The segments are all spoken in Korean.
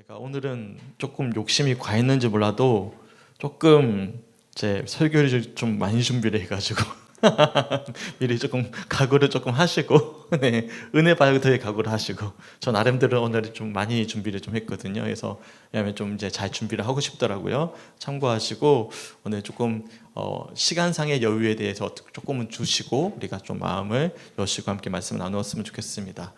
제가 오늘은 조금 욕심이 과했는지 몰라도 조금 제 설교를 좀 많이 준비를 해가지고 미리 조금 각오를 조금 하시고 네, 은혜 발도에 각오를 하시고 저 나름대로 오늘 좀 많이 준비를 좀 했거든요. 그래서 왜냐하면 좀 이제 잘 준비를 하고 싶더라고요. 참고하시고 오늘 조금 시간상의 여유에 대해서 조금은 주시고 우리가 좀 마음을 여시고 함께 말씀을 나누었으면 좋겠습니다.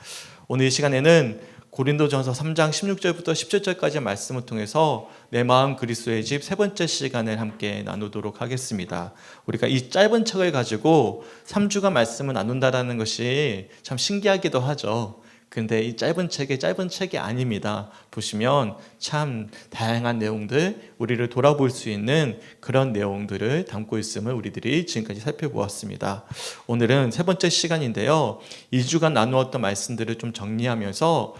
오늘 이 시간에는 고린도전서 3장 16절부터 17절까지의 말씀을 통해서 내 마음 그리스도의 집 세 번째 시간을 함께 나누도록 하겠습니다. 우리가 이 짧은 책을 가지고 3주간 말씀을 나눈다라는 것이 참 신기하기도 하죠. 근데 이 짧은 책이 아닙니다. 보시면 참 다양한 내용들, 우리를 돌아볼 수 있는 그런 내용들을 담고 있음을 우리들이 지금까지 살펴보았습니다. 오늘은 세 번째 시간인데요. 2주간 나누었던 말씀들을 좀 정리하면서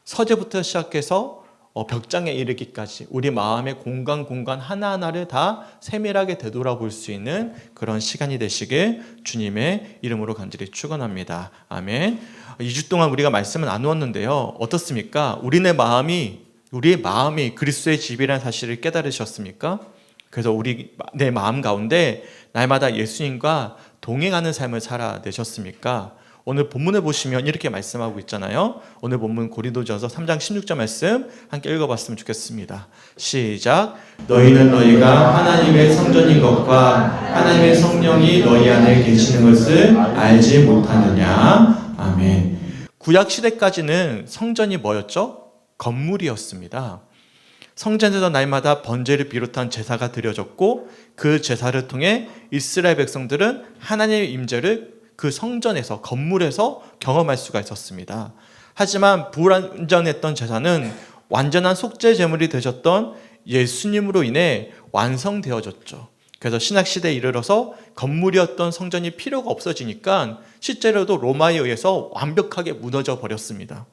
서재부터 시작해서 벽장에 이르기까지 우리 마음의 공간 하나하나를 다 세밀하게 되돌아볼 수 있는 그런 시간이 되시길 주님의 이름으로 간절히 축원합니다. 아멘. 2주 동안 우리가 말씀을 나누었는데요. 어떻습니까? 우리의 마음이 그리스도의 집이라는 사실을 깨달으셨습니까? 그래서 내 마음 가운데 날마다 예수님과 동행하는 삶을 살아내셨습니까? 오늘 본문을 보시면 이렇게 말씀하고 있잖아요. 오늘 본문 고린도전서 3장 16절 말씀 함께 읽어봤으면 좋겠습니다. 시작. 너희가 하나님의 성전인 것과 하나님의 성령이 너희 안에 계시는 것을 알지 못하느냐. 아멘. 구약 시대까지는 성전이 뭐였죠? 건물이었습니다. 성전에서 날마다 번제를 비롯한 제사가 드려졌고 그 제사를 통해 이스라엘 백성들은 하나님의 임재를 그 성전에서 건물에서 경험할 수가 있었습니다. 하지만 불완전했던 제사는 완전한 속죄 제물이 되셨던 예수님으로 인해 완성되어졌죠. 그래서 신약시대에 이르러서 건물이었던 성전이 필요가 없어지니까 실제로도 로마에 의해서 완벽하게 무너져 버렸습니다.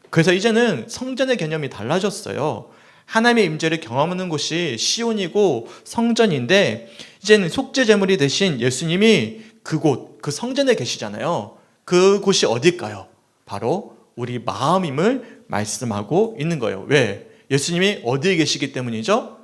그래서 이제는 성전의 개념이 달라졌어요. 하나님의 임재를 경험하는 곳이 시온이고 성전인데 이제는 속죄 제물이 되신 예수님이 그 성전에 계시잖아요. 그곳이 어딜까요? 바로 우리 마음임을 말씀하고 있는 거예요. 왜? 예수님이 어디에 계시기 때문이죠?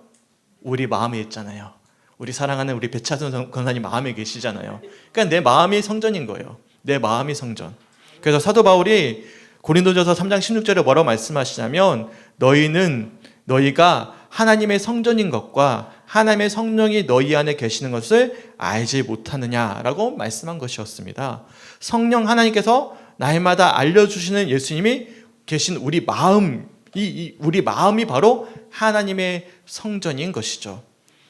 우리 마음에 있잖아요. 우리 사랑하는 우리 배차선 권사님 마음에 계시잖아요. 그러니까 내 마음이 성전인 거예요. 내 마음이 성전. 그래서 사도 바울이 고린도전서 3장 16절에 뭐라고 말씀하시냐면 너희가 하나님의 성전인 것과 하나님의 성령이 너희 안에 계시는 것을 알지 못하느냐라고 말씀한 것이었습니다. 성령 하나님께서 날마다 알려주시는 예수님이 계신 우리 마음이 바로 하나님의 성전인 것이죠.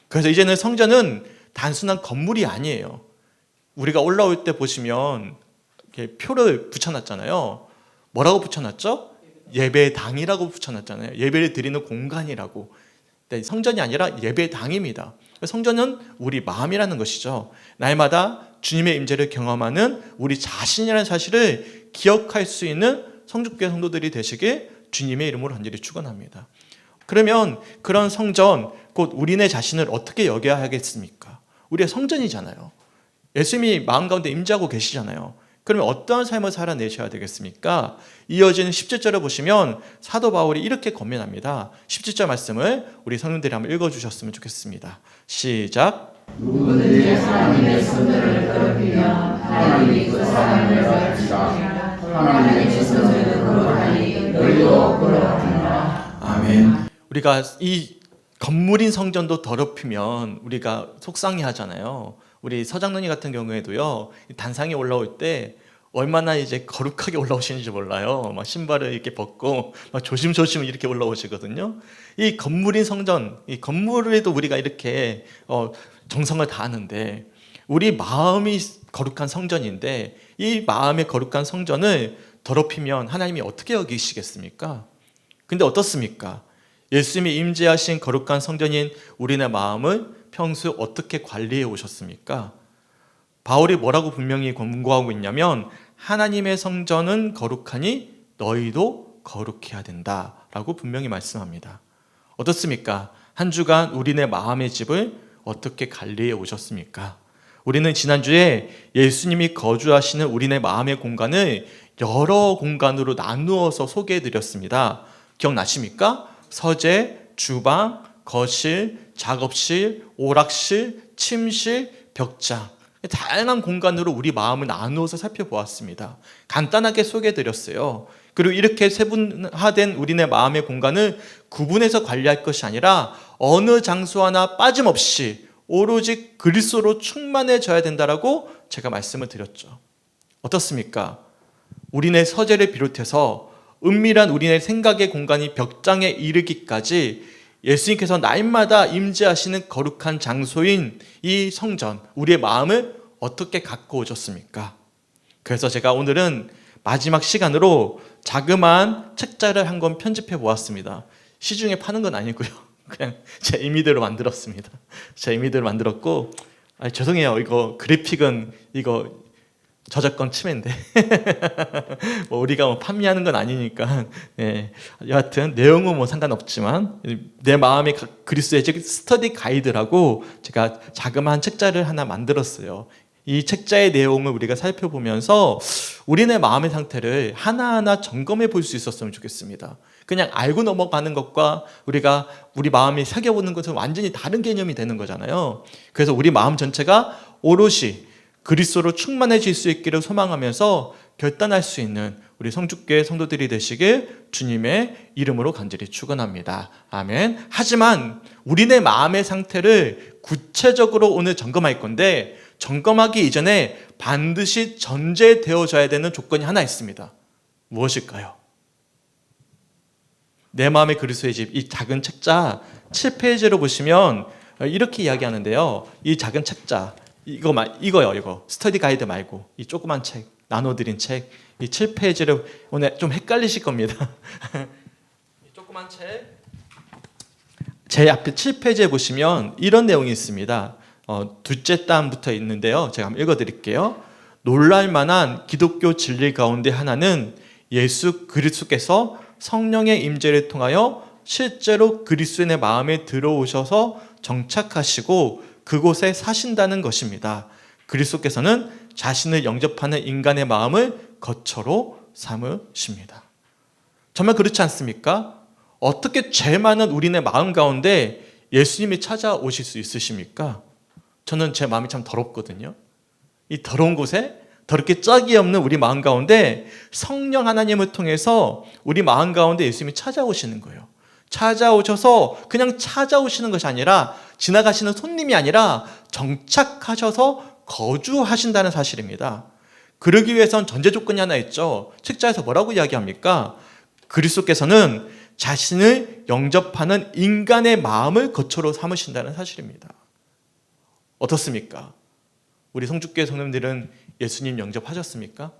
그래서 이제는 성전은 단순한 건물이 아니에요. 우리가 올라올 때 보시면 이렇게 표를 붙여놨잖아요. 뭐라고 붙여놨죠? 예배당이라고 붙여놨잖아요. 예배를 드리는 공간이라고. 성전이 아니라 예배당입니다. 성전은 우리 마음이라는 것이죠. 날마다 주님의 임재를 경험하는 우리 자신이라는 사실을 기억할 수 있는 성육교회 성도들이 되시길 주님의 이름으로 간절히 축원합니다. 그러면 그런 성전, 곧 우리네 자신을 어떻게 여겨야 하겠습니까? 우리의 성전이잖아요. 예수님이 마음 가운데 임재하고 계시잖아요. 그러면 어떠한 삶을 살아내셔야 되겠습니까? 이어지는 17절을 보시면 사도 바울이 이렇게 권면합니다. 17절 말씀을 우리 성도들이 한번 읽어주셨으면 좋겠습니다. 시작. 누구든지 하나님의 성전을 더럽히면 하나님이 그 사람을 더럽히시라. 하나님의 성전을 거룩하니 너희도 거룩하니라. 아멘. 우리가 이 건물인 성전도 더럽히면 우리가 속상해하잖아요. 우리 서장로님 같은 경우에도요, 단상에 올라올 때 얼마나 이제 거룩하게 올라오시는지 몰라요. 막 신발을 이렇게 벗고 막 조심조심 이렇게 올라오시거든요. 이 건물인 성전, 이 건물에도 우리가 이렇게 정성을 다하는데 우리 마음이 거룩한 성전인데 이 마음의 거룩한 성전을 더럽히면 하나님이 어떻게 여기시겠습니까? 근데 어떻습니까? 예수님이 임재하신 거룩한 성전인 우리네 마음을 평소에 어떻게 관리해 오셨습니까? 바울이 뭐라고 분명히 권고하고 있냐면 하나님의 성전은 거룩하니 너희도 거룩해야 된다라고 분명히 말씀합니다. 어떻습니까? 한 주간 우리네 마음의 집을 어떻게 관리해 오셨습니까? 우리는 지난주에 예수님이 거주하시는 우리네 마음의 공간을 여러 공간으로 나누어서 소개해 드렸습니다. 기억나십니까? 서재, 주방, 거실, 작업실, 오락실, 침실, 벽장, 다양한 공간으로 우리 마음을 나누어서 살펴보았습니다. 간단하게 소개해드렸어요. 그리고 이렇게 세분화된 우리네 마음의 공간을 구분해서 관리할 것이 아니라 어느 장소 하나 빠짐없이 오로지 그리스도로 충만해져야 된다라고 제가 말씀을 드렸죠. 어떻습니까? 우리네 서재를 비롯해서 은밀한 우리네 생각의 공간이 벽장에 이르기까지 예수님께서 날마다 임재하시는 거룩한 장소인 이 성전, 우리의 마음을 어떻게 갖고 오셨습니까? 그래서 제가 오늘은 마지막 시간으로 자그마한 책자를 한 권 편집해 보았습니다. 시중에 파는 건 아니고요. 그냥 제 임의대로 만들었습니다. 제 임의대로 만들었고, 죄송해요. 이거 그래픽은 이거 저작권 침해인데 뭐 우리가 뭐 판매하는 건 아니니까. 네. 여하튼 내용은 뭐 상관없지만 내 마음의 그리스도의 스터디 가이드라고 제가 자그마한 책자를 하나 만들었어요. 이 책자의 내용을 우리가 살펴보면서 우리네 마음의 상태를 하나하나 점검해 볼 수 있었으면 좋겠습니다. 그냥 알고 넘어가는 것과 우리가 우리 마음이 새겨보는 것은 완전히 다른 개념이 되는 거잖아요. 그래서 우리 마음 전체가 오롯이 그리스도로 충만해질 수 있기를 소망하면서 결단할 수 있는 우리 성주교회 성도들이 되시길 주님의 이름으로 간절히 축원합니다. 아멘. 하지만 우리네 마음의 상태를 구체적으로 오늘 점검할 건데, 점검하기 이전에 반드시 전제되어져야 되는 조건이 하나 있습니다. 무엇일까요? 내 마음의 그리스도의 집, 이 작은 책자 7페이지로 보시면 이렇게 이야기하는데요. 이 작은 책자, 이거요. 스터디 가이드 말고 이 조그만 책, 나눠드린 책, 이 7페이지를 오늘 좀 헷갈리실 겁니다. 이 조그만 책, 제 앞에 7페이지에 보시면 이런 내용이 있습니다. 둘째 단부터 있는데요. 제가 한번 읽어드릴게요. 놀랄만한 기독교 진리 가운데 하나는 예수 그리스도께서 성령의 임재를 통하여 실제로 그리스도인의 마음에 들어오셔서 정착하시고 그곳에 사신다는 것입니다. 그리스도께서는 자신을 영접하는 인간의 마음을 거처로 삼으십니다. 정말 그렇지 않습니까? 어떻게 죄 많은 우리네 마음 가운데 예수님이 찾아오실 수 있으십니까? 저는 제 마음이 참 더럽거든요. 이 더러운 곳에 더럽게 짝이 없는 우리 마음 가운데 성령 하나님을 통해서 우리 마음 가운데 예수님이 찾아오시는 거예요. 찾아오셔서 그냥 찾아오시는 것이 아니라 지나가시는 손님이 아니라 정착하셔서 거주하신다는 사실입니다. 그러기 위해선 전제 조건이 하나 있죠. 책자에서 뭐라고 이야기합니까? 그리스도께서는 자신을 영접하는 인간의 마음을 거처로 삼으신다는 사실입니다. 어떻습니까? 우리 성주교회 성도님들은 예수님 영접하셨습니까?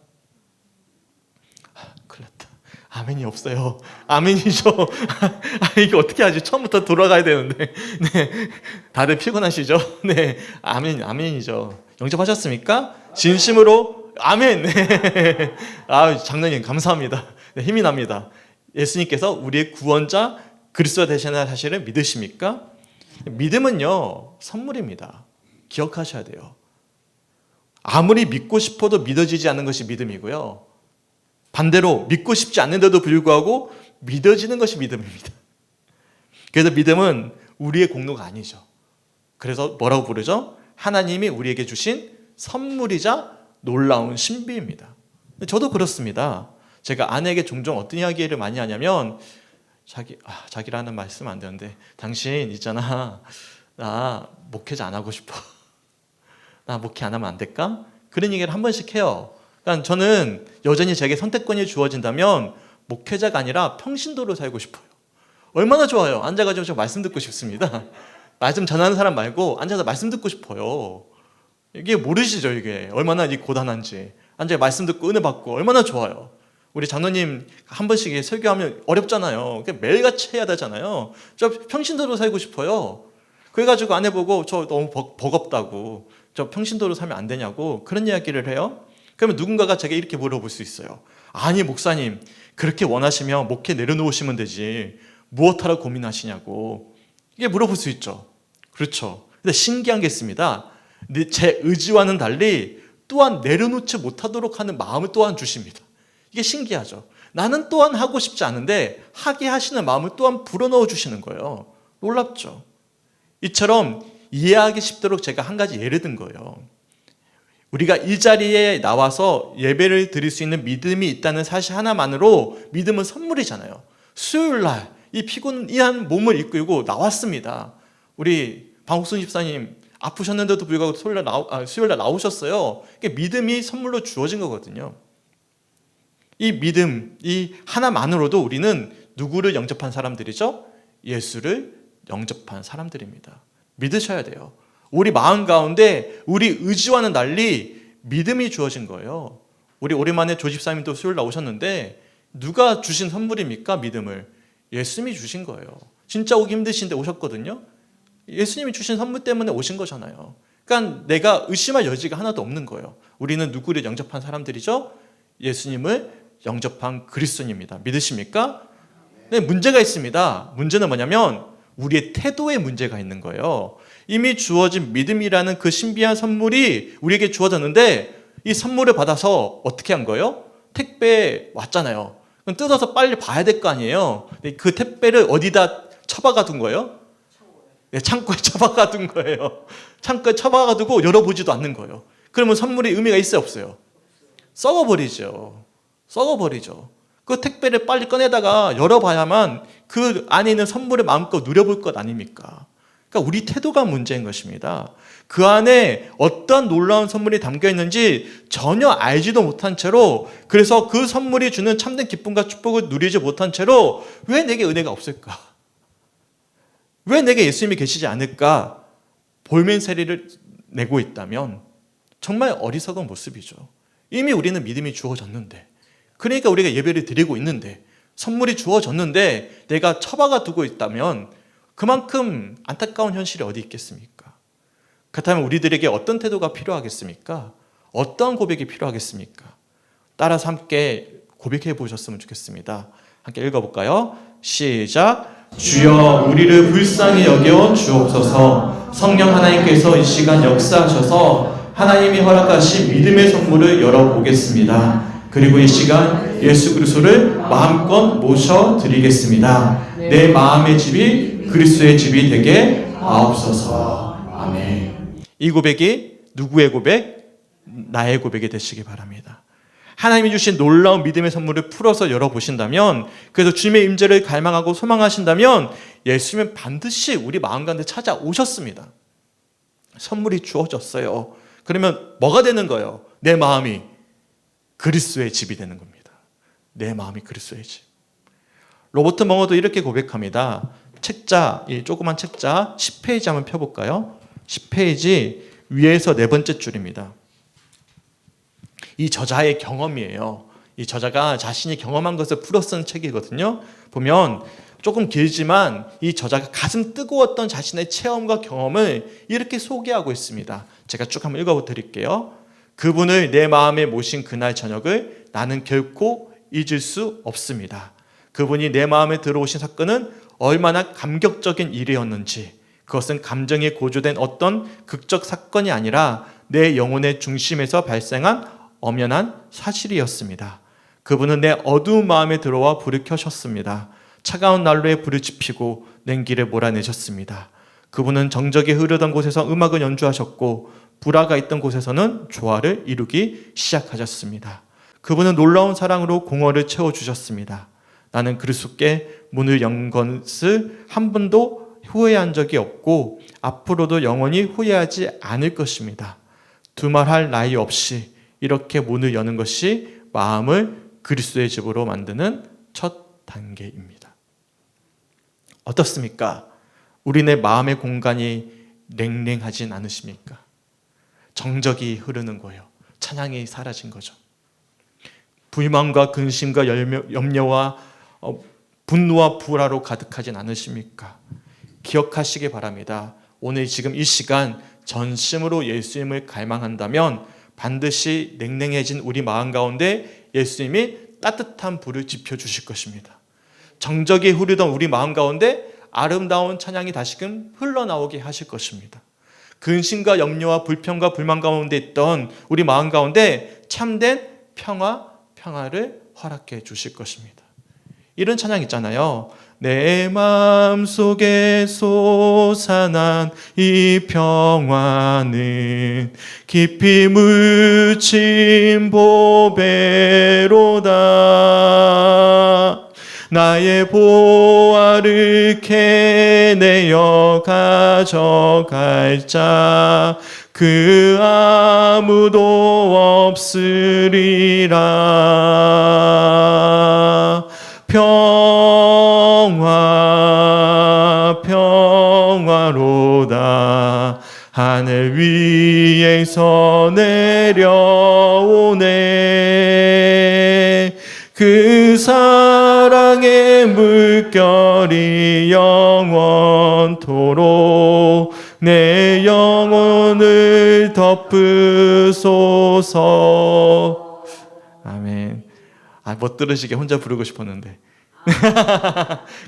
큰일 났다. 아멘이 없어요. 아멘이죠. 이게 어떻게 하지? 처음부터 돌아가야 되는데. 네, 다들 피곤하시죠? 네, 아멘이죠. 영접하셨습니까? 진심으로 아멘. 네. 장로님 감사합니다. 네, 힘이 납니다. 예수님께서 우리의 구원자 그리스도 되시는 사실을 믿으십니까? 믿음은요, 선물입니다. 기억하셔야 돼요. 아무리 믿고 싶어도 믿어지지 않는 것이 믿음이고요. 반대로 믿고 싶지 않는데도 불구하고 믿어지는 것이 믿음입니다. 그래서 믿음은 우리의 공로가 아니죠. 그래서 뭐라고 부르죠? 하나님이 우리에게 주신 선물이자 놀라운 신비입니다. 저도 그렇습니다. 제가 아내에게 종종 어떤 이야기를 많이 하냐면 자기라는 말씀 안 되는데 당신 있잖아, 나 목회자 안 하고 싶어. 나 목회 안 하면 안 될까? 그런 얘기를 한 번씩 해요. 그러니까 저는 여전히 제게 선택권이 주어진다면 목회자가 아니라 평신도로 살고 싶어요. 얼마나 좋아요. 앉아가지고 저 말씀 듣고 싶습니다. 말씀 전하는 사람 말고 앉아서 말씀 듣고 싶어요. 이게 모르시죠? 이게 얼마나 고단한지. 앉아 말씀 듣고 은혜 받고 얼마나 좋아요. 우리 장로님 한 번씩 설교하면 어렵잖아요. 매일같이 해야 되잖아요. 저 평신도로 살고 싶어요. 그래가지고 아내 보고 저 너무 버겁다고, 저 평신도로 살면 안 되냐고 그런 이야기를 해요. 그러면 누군가가 제가 이렇게 물어볼 수 있어요. 아니 목사님, 그렇게 원하시면 목회 내려놓으시면 되지 무엇하러 고민하시냐고, 이게 물어볼 수 있죠. 그렇죠. 근데 신기한 게 있습니다. 제 의지와는 달리 또한 내려놓지 못하도록 하는 마음을 또한 주십니다. 이게 신기하죠. 나는 또한 하고 싶지 않은데 하게 하시는 마음을 또한 불어넣어 주시는 거예요. 놀랍죠. 이처럼 이해하기 쉽도록 제가 한 가지 예를 든 거예요. 우리가 이 자리에 나와서 예배를 드릴 수 있는 믿음이 있다는 사실 하나만으로 믿음은 선물이잖아요. 수요일날 이 피곤한 몸을 이끌고 나왔습니다. 우리 방옥순 집사님 아프셨는데도 불구하고 수요일날 나오셨어요. 믿음이 선물로 주어진 거거든요. 이 믿음, 이 하나만으로도 우리는 누구를 영접한 사람들이죠? 예수를 영접한 사람들입니다. 믿으셔야 돼요. 우리 마음 가운데 우리 의지와는 달리 믿음이 주어진 거예요. 우리 오랜만에 조집사님도 수요일 나오셨는데 누가 주신 선물입니까? 믿음을. 예수님이 주신 거예요. 진짜 오기 힘드신데 오셨거든요. 예수님이 주신 선물 때문에 오신 거잖아요. 그러니까 내가 의심할 여지가 하나도 없는 거예요. 우리는 누구를 영접한 사람들이죠? 예수님을 영접한 그리스도입니다. 믿으십니까? 네, 문제가 있습니다. 문제는 뭐냐면 우리의 태도에 문제가 있는 거예요. 이미 주어진 믿음이라는 그 신비한 선물이 우리에게 주어졌는데 이 선물을 받아서 어떻게 한 거예요? 택배에 왔잖아요. 그럼 뜯어서 빨리 봐야 될 거 아니에요. 그 택배를 어디다 처박아 둔 거예요? 네, 창고에 처박아 둔 거예요. 창고에 처박아 두고 열어보지도 않는 거예요. 그러면 선물이 의미가 있어요, 없어요? 썩어버리죠. 그 택배를 빨리 꺼내다가 열어봐야만 그 안에 있는 선물을 마음껏 누려볼 것 아닙니까? 그러니까 우리 태도가 문제인 것입니다. 그 안에 어떤 놀라운 선물이 담겨 있는지 전혀 알지도 못한 채로, 그래서 그 선물이 주는 참된 기쁨과 축복을 누리지 못한 채로 왜 내게 은혜가 없을까? 왜 내게 예수님이 계시지 않을까? 볼멘새리를 내고 있다면 정말 어리석은 모습이죠. 이미 우리는 믿음이 주어졌는데, 그러니까 우리가 예배를 드리고 있는데, 선물이 주어졌는데 내가 처박아 두고 있다면 그만큼 안타까운 현실이 어디 있겠습니까? 그렇다면 우리들에게 어떤 태도가 필요하겠습니까? 어떤 고백이 필요하겠습니까? 따라서 함께 고백해 보셨으면 좋겠습니다. 함께 읽어볼까요? 시작. 주여 우리를 불쌍히 여겨 주옵소서. 성령 하나님께서 이 시간 역사하셔서 하나님이 허락하신 믿음의 선물을 열어보겠습니다. 그리고 이 시간 예수 그리스도를 마음껏 모셔드리겠습니다. 내 마음의 집이 그리스도의 집이 되게 하옵소서. 아멘. 이 고백이 누구의 고백? 나의 고백이 되시기 바랍니다. 하나님이 주신 놀라운 믿음의 선물을 풀어서 열어보신다면, 그래서 주님의 임재를 갈망하고 소망하신다면 예수님은 반드시 우리 마음 가운데 찾아오셨습니다. 선물이 주어졌어요. 그러면 뭐가 되는 거예요? 내 마음이 그리스도의 집이 되는 겁니다. 내 마음이 그리스도의 집. 로버트 멍어도 이렇게 고백합니다. 책자, 이 조그만 책자 10페이지 한번 펴볼까요? 10페이지 위에서 네 번째 줄입니다. 이 저자의 경험이에요. 이 저자가 자신이 경험한 것을 풀어 쓴 책이거든요. 보면 조금 길지만 이 저자가 가슴 뜨거웠던 자신의 체험과 경험을 이렇게 소개하고 있습니다. 제가 쭉 한번 읽어드릴게요. 그분을 내 마음에 모신 그날 저녁을 나는 결코 잊을 수 없습니다. 그분이 내 마음에 들어오신 사건은 얼마나 감격적인 일이었는지, 그것은 감정이 고조된 어떤 극적 사건이 아니라 내 영혼의 중심에서 발생한 엄연한 사실이었습니다. 그분은 내 어두운 마음에 들어와 불을 켜셨습니다. 차가운 난로에 불을 지피고 냉기를 몰아내셨습니다. 그분은 정적이 흐르던 곳에서 음악을 연주하셨고 불화가 있던 곳에서는 조화를 이루기 시작하셨습니다. 그분은 놀라운 사랑으로 공허를 채워주셨습니다. 나는 그리스도께 문을 연 것을 한 번도 후회한 적이 없고 앞으로도 영원히 후회하지 않을 것입니다. 두말할 나위 없이 이렇게 문을 여는 것이 마음을 그리스도의 집으로 만드는 첫 단계입니다. 어떻습니까? 우리네 마음의 공간이 냉랭하진 않으십니까? 정적이 흐르는 거예요. 찬양이 사라진 거죠. 불만과 근심과 염려와 분노와 불화로 가득하진 않으십니까? 기억하시기 바랍니다. 오늘 지금 이 시간 전심으로 예수님을 갈망한다면 반드시 냉랭해진 우리 마음 가운데 예수님이 따뜻한 불을 지펴주실 것입니다. 정적이 흐르던 우리 마음 가운데 아름다운 찬양이 다시금 흘러나오게 하실 것입니다. 근심과 염려와 불평과 불만 가운데 있던 우리 마음 가운데 참된 평화를 허락해 주실 것입니다. 이런 찬양 있잖아요. 내 마음속에 솟아난 이 평화는 깊이 묻힌 보배로다. 나의 보화를 캐내어 가져갈 자 그 아무도 없으리라. 평화로다. 하늘 위에서 내려오네. 그 사랑의 물결이 영원토록 내 영혼을 덮으소서. 아멘. 못 들으시게 혼자 부르고 싶었는데.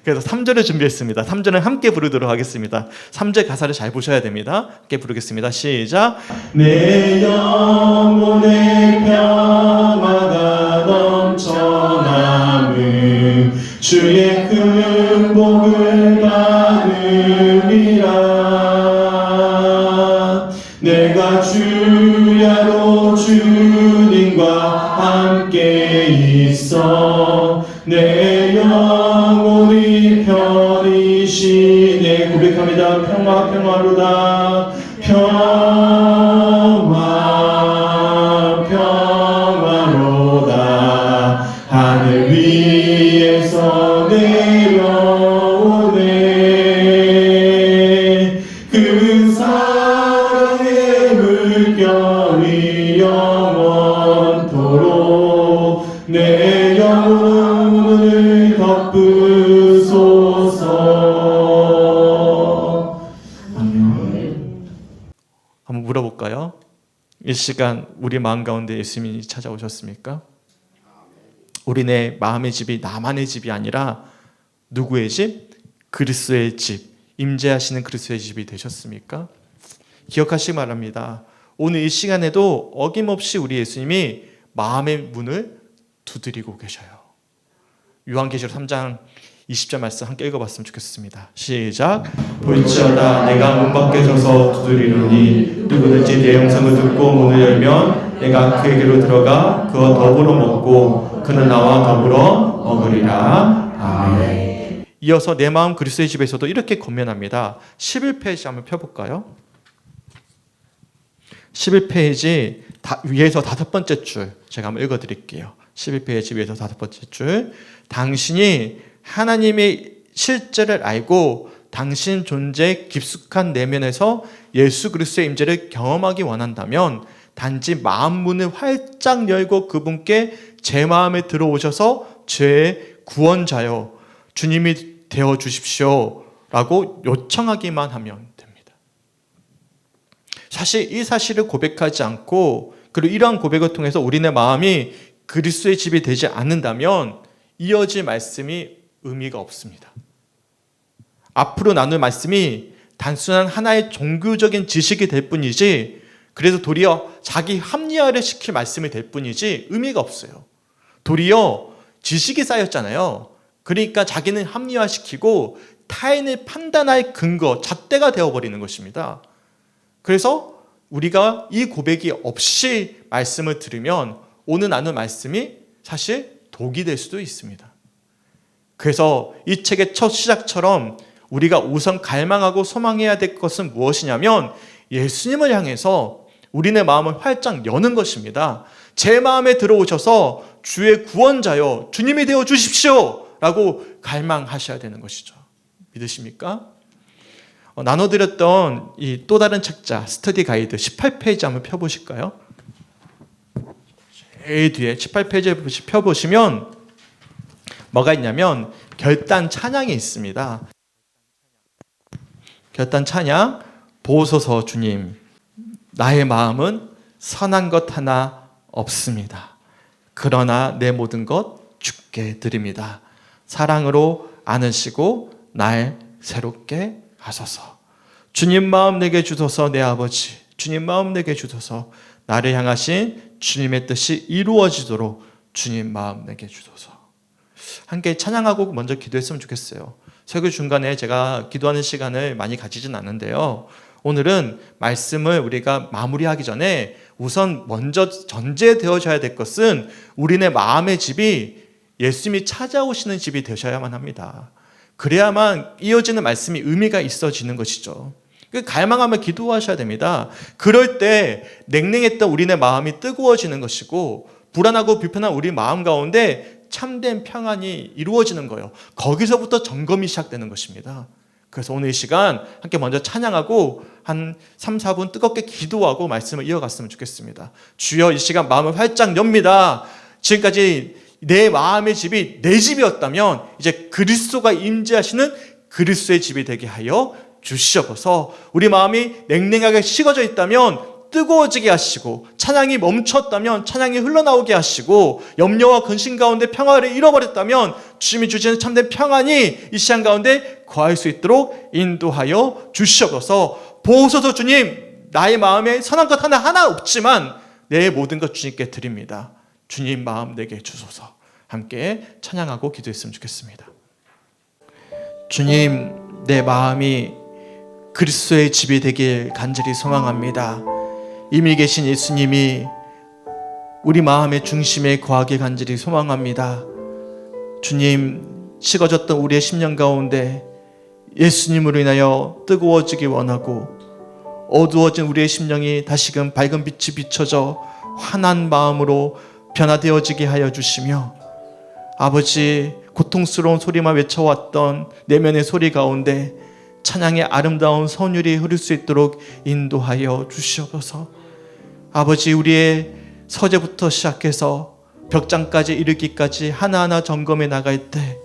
그래서 3절을 준비했습니다. 3절은 함께 부르도록 하겠습니다. 3절 가사를 잘 보셔야 됩니다. 함께 부르겠습니다. 시작. 내 영혼의 평화가 넘쳐남은 주의 큰 복을 받으리라. 내가 주야로 주님과 함께 있어 내 영혼이 편이시네. 고백합니다. 평화로다. 평화로다. 하늘 위에서 내려오네. 그 사랑의 물결이 영원토록 내 영혼을 덮으소서. 아멘. 한번 물어볼까요? 이 시간 우리 마음 가운데 예수님이 찾아오셨습니까? 우리네 마음의 집이 나만의 집이 아니라 누구의 집? 그리스도의 집, 임재하시는 그리스도의 집이 되셨습니까? 기억하시기 바랍니다. 오늘 이 시간에도 어김없이 우리 예수님이 마음의 문을 두드리고 계셔요. 요한계시록 3장 20절 말씀 함께 읽어봤으면 좋겠습니다. 시작. 볼지어다 내가 문 밖에 서서 두드리노니 누구든지 내 음성을 듣고 문을 열면 내가 그에게로 들어가 그와 더불어 먹고 그는 나와 더불어 먹으리라. 아멘. 이어서 내 마음 그리스도의 집에서도 이렇게 권면합니다. 11페이지 한번 펴볼까요? 11페이지 위에서 5번째 줄 제가 한번 읽어드릴게요. 11페이지 위에서 5번째 줄. 당신이 하나님의 실제를 알고 당신 존재의 깊숙한 내면에서 예수 그리스도의 임재를 경험하기 원한다면 단지 마음 문을 활짝 열고 그분께 제 마음에 들어오셔서 죄의 구원자여 주님이 되어 주십시오 라고 요청하기만 하면 됩니다. 사실 이 사실을 고백하지 않고 그리고 이러한 고백을 통해서 우리네 마음이 그리스도의 집이 되지 않는다면 이어질 말씀이 의미가 없습니다. 앞으로 나눌 말씀이 단순한 하나의 종교적인 지식이 될 뿐이지 그래서 도리어 자기 합리화를 시킬 말씀이 될 뿐이지 의미가 없어요. 도리어 지식이 쌓였잖아요. 그러니까 자기는 합리화시키고 타인을 판단할 근거, 잣대가 되어버리는 것입니다. 그래서 우리가 이 고백이 없이 말씀을 들으면 오늘 나눌 말씀이 사실 독이 될 수도 있습니다. 그래서 이 책의 첫 시작처럼 우리가 우선 갈망하고 소망해야 될 것은 무엇이냐면 예수님을 향해서 우리네 마음을 활짝 여는 것입니다. 제 마음에 들어오셔서 주의 구원자여 주님이 되어 주십시오 라고 갈망하셔야 되는 것이죠. 믿으십니까? 나눠드렸던 이 또 다른 책자 스터디 가이드 18페이지 한번 펴보실까요? 제일 뒤에 18페이지 펴보시면 뭐가 있냐면 결단 찬양이 있습니다. 결단 찬양. 보소서 주님, 나의 마음은 선한 것 하나 없습니다. 그러나 내 모든 것 주께 드립니다. 사랑으로 안으시고 날 새롭게 하소서. 주님 마음 내게 주소서. 내 아버지 주님 마음 내게 주소서. 나를 향하신 주님의 뜻이 이루어지도록 주님 마음 내게 주소서. 함께 찬양하고 먼저 기도했으면 좋겠어요. 설교 중간에 제가 기도하는 시간을 많이 가지진 않는데요. 오늘은 말씀을 우리가 마무리하기 전에 우선 먼저 전제되어져야 될 것은 우리네 마음의 집이 예수님이 찾아오시는 집이 되셔야만 합니다. 그래야만 이어지는 말씀이 의미가 있어지는 것이죠. 갈망하며 기도하셔야 됩니다. 그럴 때 냉랭했던 우리네 마음이 뜨거워지는 것이고 불안하고 불편한 우리 마음 가운데 참된 평안이 이루어지는 거예요. 거기서부터 점검이 시작되는 것입니다. 그래서 오늘 이 시간 함께 먼저 찬양하고 한 3, 4분 뜨겁게 기도하고 말씀을 이어갔으면 좋겠습니다. 주여, 이 시간 마음을 활짝 엽니다. 지금까지 내 마음의 집이 내 집이었다면 이제 그리스도가 임재하시는 그리스도의 집이 되게 하여 주시옵소서. 우리 마음이 냉랭하게 식어져 있다면 뜨거워지게 하시고, 찬양이 멈췄다면 찬양이 흘러나오게 하시고, 염려와 근심 가운데 평화를 잃어버렸다면 주님이 주시는 참된 평안이 이 시간 가운데 거할 수 있도록 인도하여 주시옵소서. 보소서. 주님, 나의 마음에 선한 것 하나 없지만 내 모든 것 주님께 드립니다. 주님 마음 내게 주소서. 함께 찬양하고 기도했으면 좋겠습니다. 주님, 내 마음이 그리스도의 집이 되길 간절히 소망합니다. 이미 계신 예수님이 우리 마음의 중심에 거하길 간절히 소망합니다. 주님, 식어졌던 우리의 심령 가운데 예수님으로 인하여 뜨거워지기 원하고, 어두워진 우리의 심령이 다시금 밝은 빛이 비춰져 환한 마음으로 변화되어지게 하여 주시며, 아버지, 고통스러운 소리만 외쳐왔던 내면의 소리 가운데 찬양의 아름다운 선율이 흐를 수 있도록 인도하여 주시옵소서. 아버지, 우리의 서재부터 시작해서 벽장까지 이르기까지 하나하나 점검해 나갈 때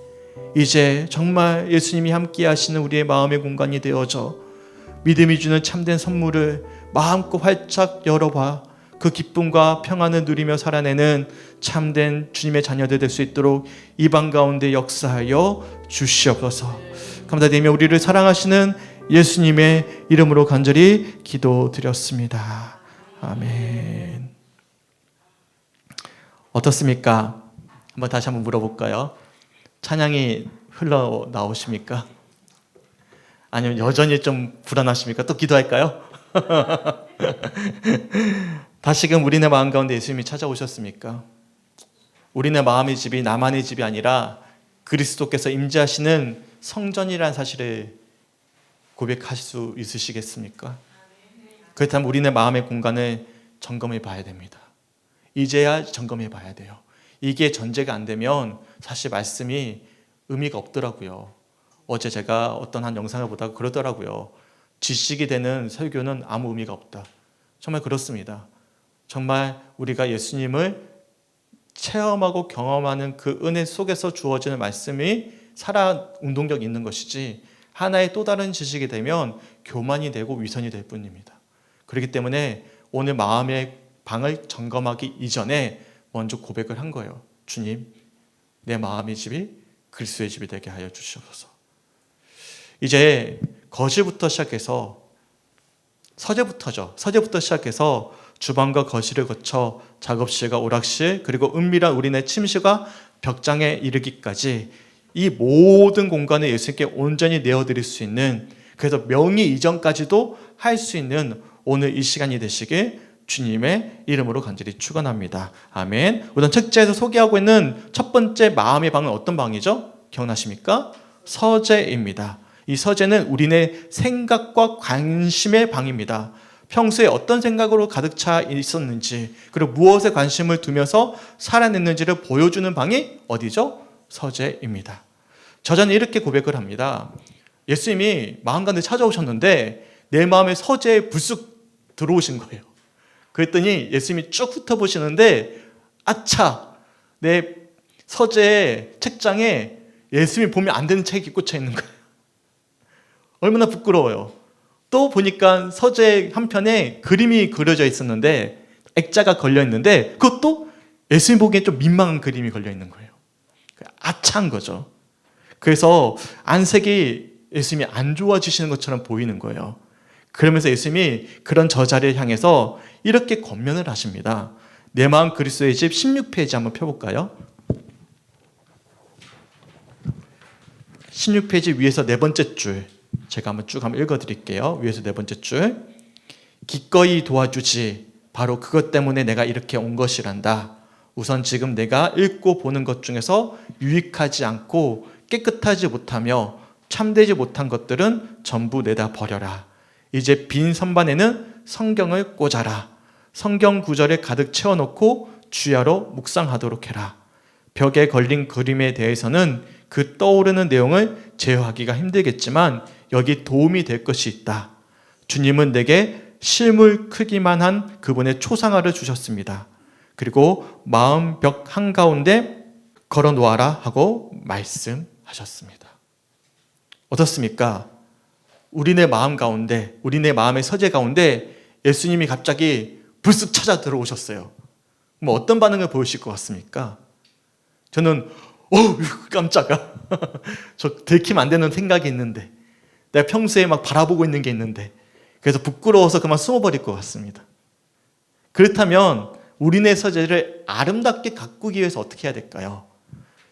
이제 정말 예수님이 함께 하시는 우리의 마음의 공간이 되어져 믿음이 주는 참된 선물을 마음껏 활짝 열어봐 그 기쁨과 평안을 누리며 살아내는 참된 주님의 자녀들 될 수 있도록 이방 가운데 역사하여 주시옵소서. 감사드리며 우리를 사랑하시는 예수님의 이름으로 간절히 기도드렸습니다. 아멘. 어떻습니까? 다시 한번 물어볼까요? 찬양이 흘러나오십니까? 아니면 여전히 좀 불안하십니까? 또 기도할까요? 다시금 우리네 마음 가운데 예수님이 찾아오셨습니까? 우리네 마음의 집이 나만의 집이 아니라 그리스도께서 임재하시는 성전이라는 사실을 고백하실 수 있으시겠습니까? 그렇다면 우리네 마음의 공간을 점검해 봐야 됩니다. 이제야 점검해 봐야 돼요. 이게 전제가 안 되면 사실 말씀이 의미가 없더라고요. 어제 제가 어떤 한 영상을 보다가 그러더라고요. 지식이 되는 설교는 아무 의미가 없다. 정말 그렇습니다. 정말 우리가 예수님을 체험하고 경험하는 그 은혜 속에서 주어지는 말씀이 살아 운동력이 있는 것이지 하나의 또 다른 지식이 되면 교만이 되고 위선이 될 뿐입니다. 그렇기 때문에 오늘 마음의 방을 점검하기 이전에 먼저 고백을 한 거예요. 주님, 내 마음의 집이 그리스도의 집이 되게 하여 주시옵소서. 이제 거실부터 시작해서 서재부터 시작해서 주방과 거실을 거쳐 작업실과 오락실 그리고 은밀한 우리네 침실과 벽장에 이르기까지 이 모든 공간을 예수님께 온전히 내어드릴 수 있는, 그래서 명의 이전까지도 할 수 있는 오늘 이 시간이 되시길 주님의 이름으로 간절히 축원합니다. 아멘. 우선 책자에서 소개하고 있는 첫 번째 마음의 방은 어떤 방이죠? 기억나십니까? 서재입니다. 이 서재는 우리네 생각과 관심의 방입니다. 평소에 어떤 생각으로 가득 차 있었는지, 그리고 무엇에 관심을 두면서 살아냈는지를 보여주는 방이 어디죠? 서재입니다. 저자는 이렇게 고백을 합니다. 예수님이 마음 가운데 찾아오셨는데 내 마음의 서재에 불쑥 들어오신 거예요. 그랬더니 예수님이 쭉 훑어보시는데 아차! 내 서재 책장에 예수님이 보면 안 되는 책이 꽂혀 있는 거예요. 얼마나 부끄러워요. 또 보니까 서재 한편에 그림이 그려져 있었는데 액자가 걸려 있는데 그것도 예수님 보기엔 좀 민망한 그림이 걸려 있는 거예요. 아차한 거죠. 그래서 안색이 예수님이 안 좋아지시는 것처럼 보이는 거예요. 그러면서 예수님이 그런 저자를 향해서 이렇게 권면을 하십니다. 내 마음 그리스도의 집 16페이지 한번 펴볼까요? 16페이지 위에서 네 번째 줄 제가 한번 쭉 한번 읽어드릴게요. 위에서 네 번째 줄 기꺼이 도와주지 바로 그것 때문에 내가 이렇게 온 것이란다. 우선 지금 내가 읽고 보는 것 중에서 유익하지 않고 깨끗하지 못하며 참되지 못한 것들은 전부 내다 버려라. 이제 빈 선반에는 성경을 꽂아라. 성경 구절에 가득 채워놓고 주야로 묵상하도록 해라. 벽에 걸린 그림에 대해서는 그 떠오르는 내용을 제어하기가 힘들겠지만 여기 도움이 될 것이 있다. 주님은 내게 실물 크기만 한 그분의 초상화를 주셨습니다. 그리고 마음 벽 한가운데 걸어 놓아라 하고 말씀하셨습니다. 어떻습니까? 우리네 마음 가운데, 우리네 마음의 서재 가운데 예수님이 갑자기 불쑥 찾아 들어오셨어요. 뭐 어떤 반응을 보이실 것 같습니까? 저는 깜짝아. 저 들키면 안 되는 생각이 있는데 내가 평소에 막 바라보고 있는 게 있는데 그래서 부끄러워서 그만 숨어버릴 것 같습니다. 그렇다면 우리네 서재를 아름답게 가꾸기 위해서 어떻게 해야 될까요?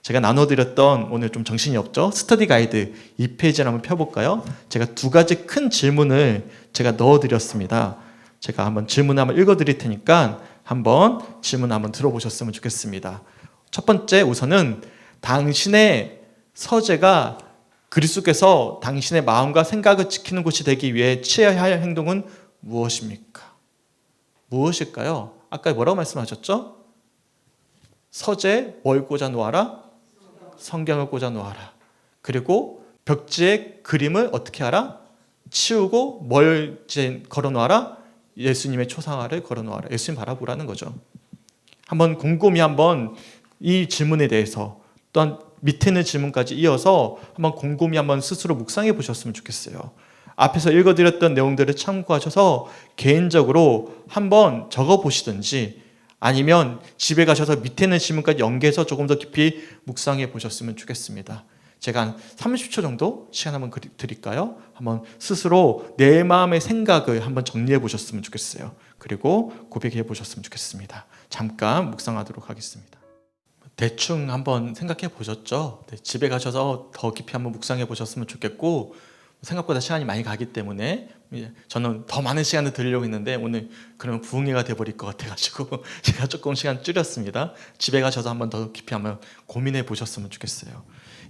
제가 나눠드렸던 오늘 좀 정신이 없죠? 스터디 가이드 2페이지를 한번 펴볼까요? 제가 두 가지 큰 질문을 제가 넣어드렸습니다. 제가 한번 질문을 한번 읽어드릴 테니까 한번 질문 한번 들어보셨으면 좋겠습니다. 첫 번째 우선은 당신의 서재가 그리스도께서 당신의 마음과 생각을 지키는 곳이 되기 위해 취해야 할 행동은 무엇입니까? 무엇일까요? 아까 뭐라고 말씀하셨죠? 서재 뭘 꽂아 놓아라? 성경을 꽂아 놓아라. 그리고 벽지에 그림을 어떻게 하라? 치우고 뭘 걸어 놓아라? 예수님의 초상화를 걸어 놓아라. 예수님 바라보라는 거죠. 한번 곰곰이 한번 이 질문에 대해서 또한 밑에 있는 질문까지 이어서 한번 곰곰이 한번 스스로 묵상해 보셨으면 좋겠어요. 앞에서 읽어드렸던 내용들을 참고하셔서 개인적으로 한번 적어보시든지 아니면 집에 가셔서 밑에 있는 질문까지 연계해서 조금 더 깊이 묵상해 보셨으면 좋겠습니다. 제가 한 30초 정도 시간 한번 드릴까요? 한번 스스로 내 마음의 생각을 한번 정리해 보셨으면 좋겠어요. 그리고 고백해 보셨으면 좋겠습니다. 잠깐 묵상하도록 하겠습니다. 대충 한번 생각해 보셨죠? 네, 집에 가셔서 더 깊이 한번 묵상해 보셨으면 좋겠고 생각보다 시간이 많이 가기 때문에 저는 더 많은 시간을 드리려고 했는데 오늘 그러면 부흥회가 돼버릴 것 같아가지고 제가 조금 시간 줄였습니다. 집에 가셔서 한번 더 깊이 한번 고민해 보셨으면 좋겠어요.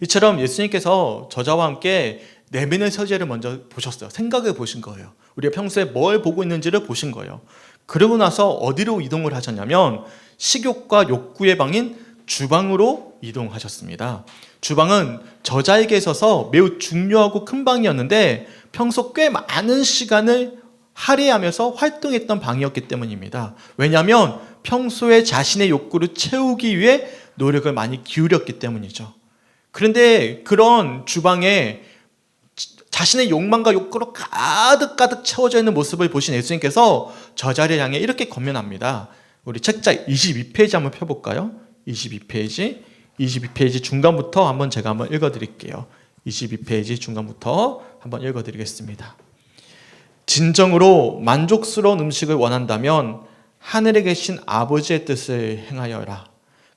이처럼 예수님께서 저자와 함께 내면의 서재를 먼저 보셨어요. 생각을 보신 거예요. 우리가 평소에 뭘 보고 있는지를 보신 거예요. 그러고 나서 어디로 이동을 하셨냐면 식욕과 욕구의 방인 주방으로 이동하셨습니다. 주방은 저자에게 있어서 매우 중요하고 큰 방이었는데 평소 꽤 많은 시간을 할애하면서 활동했던 방이었기 때문입니다. 왜냐하면 평소에 자신의 욕구를 채우기 위해 노력을 많이 기울였기 때문이죠. 그런데 그런 주방에 자신의 욕망과 욕구로 가득가득 채워져 있는 모습을 보신 예수님께서 저자를 향해 이렇게 권면합니다. 우리 책자 22페이지 한번 펴볼까요? 22페이지 중간부터 한번 제가 한번 읽어드릴게요. 22페이지 중간부터 한번 읽어드리겠습니다. 진정으로 만족스러운 음식을 원한다면 하늘에 계신 아버지의 뜻을 행하여라.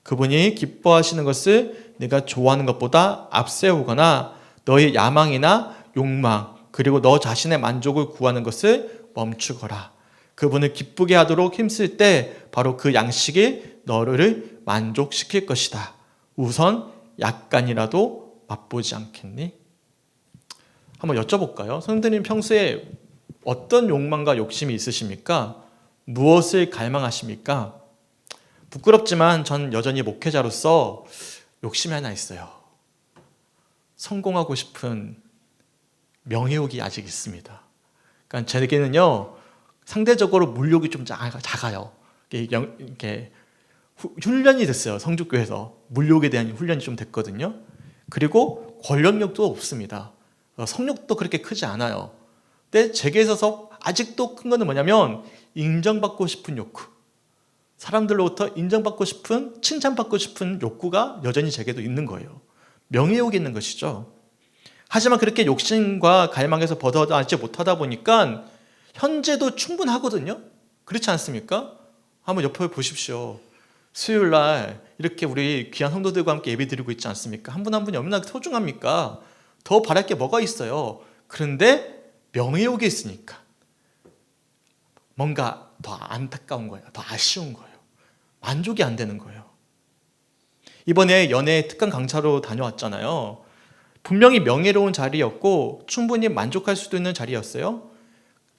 그분이 기뻐하시는 것을 네가 좋아하는 것보다 앞세우거나 너의 야망이나 욕망 그리고 너 자신의 만족을 구하는 것을 멈추거라. 그분을 기쁘게 하도록 힘쓸 때 바로 그 양식이 너를 만족시킬 것이다. 우선 약간이라도 맛보지 않겠니? 한번 여쭤볼까요? 성도님 평소에 어떤 욕망과 욕심이 있으십니까? 무엇을 갈망하십니까? 부끄럽지만 전 여전히 목회자로서 욕심이 하나 있어요. 성공하고 싶은 명예욕이 아직 있습니다. 그러니까 제게는요 상대적으로 물욕이 좀 작아요. 이렇게 훈련이 됐어요. 성주교에서 물욕에 대한 훈련이 좀 됐거든요. 그리고 권력욕도 없습니다. 성욕도 그렇게 크지 않아요. 근데 제게 있어서 아직도 큰 거는 뭐냐면 인정받고 싶은 욕구. 사람들로부터 인정받고 싶은, 칭찬받고 싶은 욕구가 여전히 제게도 있는 거예요. 명예욕이 있는 것이죠. 하지만 그렇게 욕심과 갈망에서 벗어나지 못하다 보니까 현재도 충분하거든요. 그렇지 않습니까? 한번 옆에 보십시오. 수요일 날 이렇게 우리 귀한 성도들과 함께 예배 드리고 있지 않습니까? 한 분 한 분이 얼마나 소중합니까? 더 바랄 게 뭐가 있어요? 그런데 명예욕이 있으니까 뭔가 더 안타까운 거예요. 더 아쉬운 거예요. 만족이 안 되는 거예요. 이번에 연애 특강 강사로 다녀왔잖아요. 분명히 명예로운 자리였고 충분히 만족할 수도 있는 자리였어요.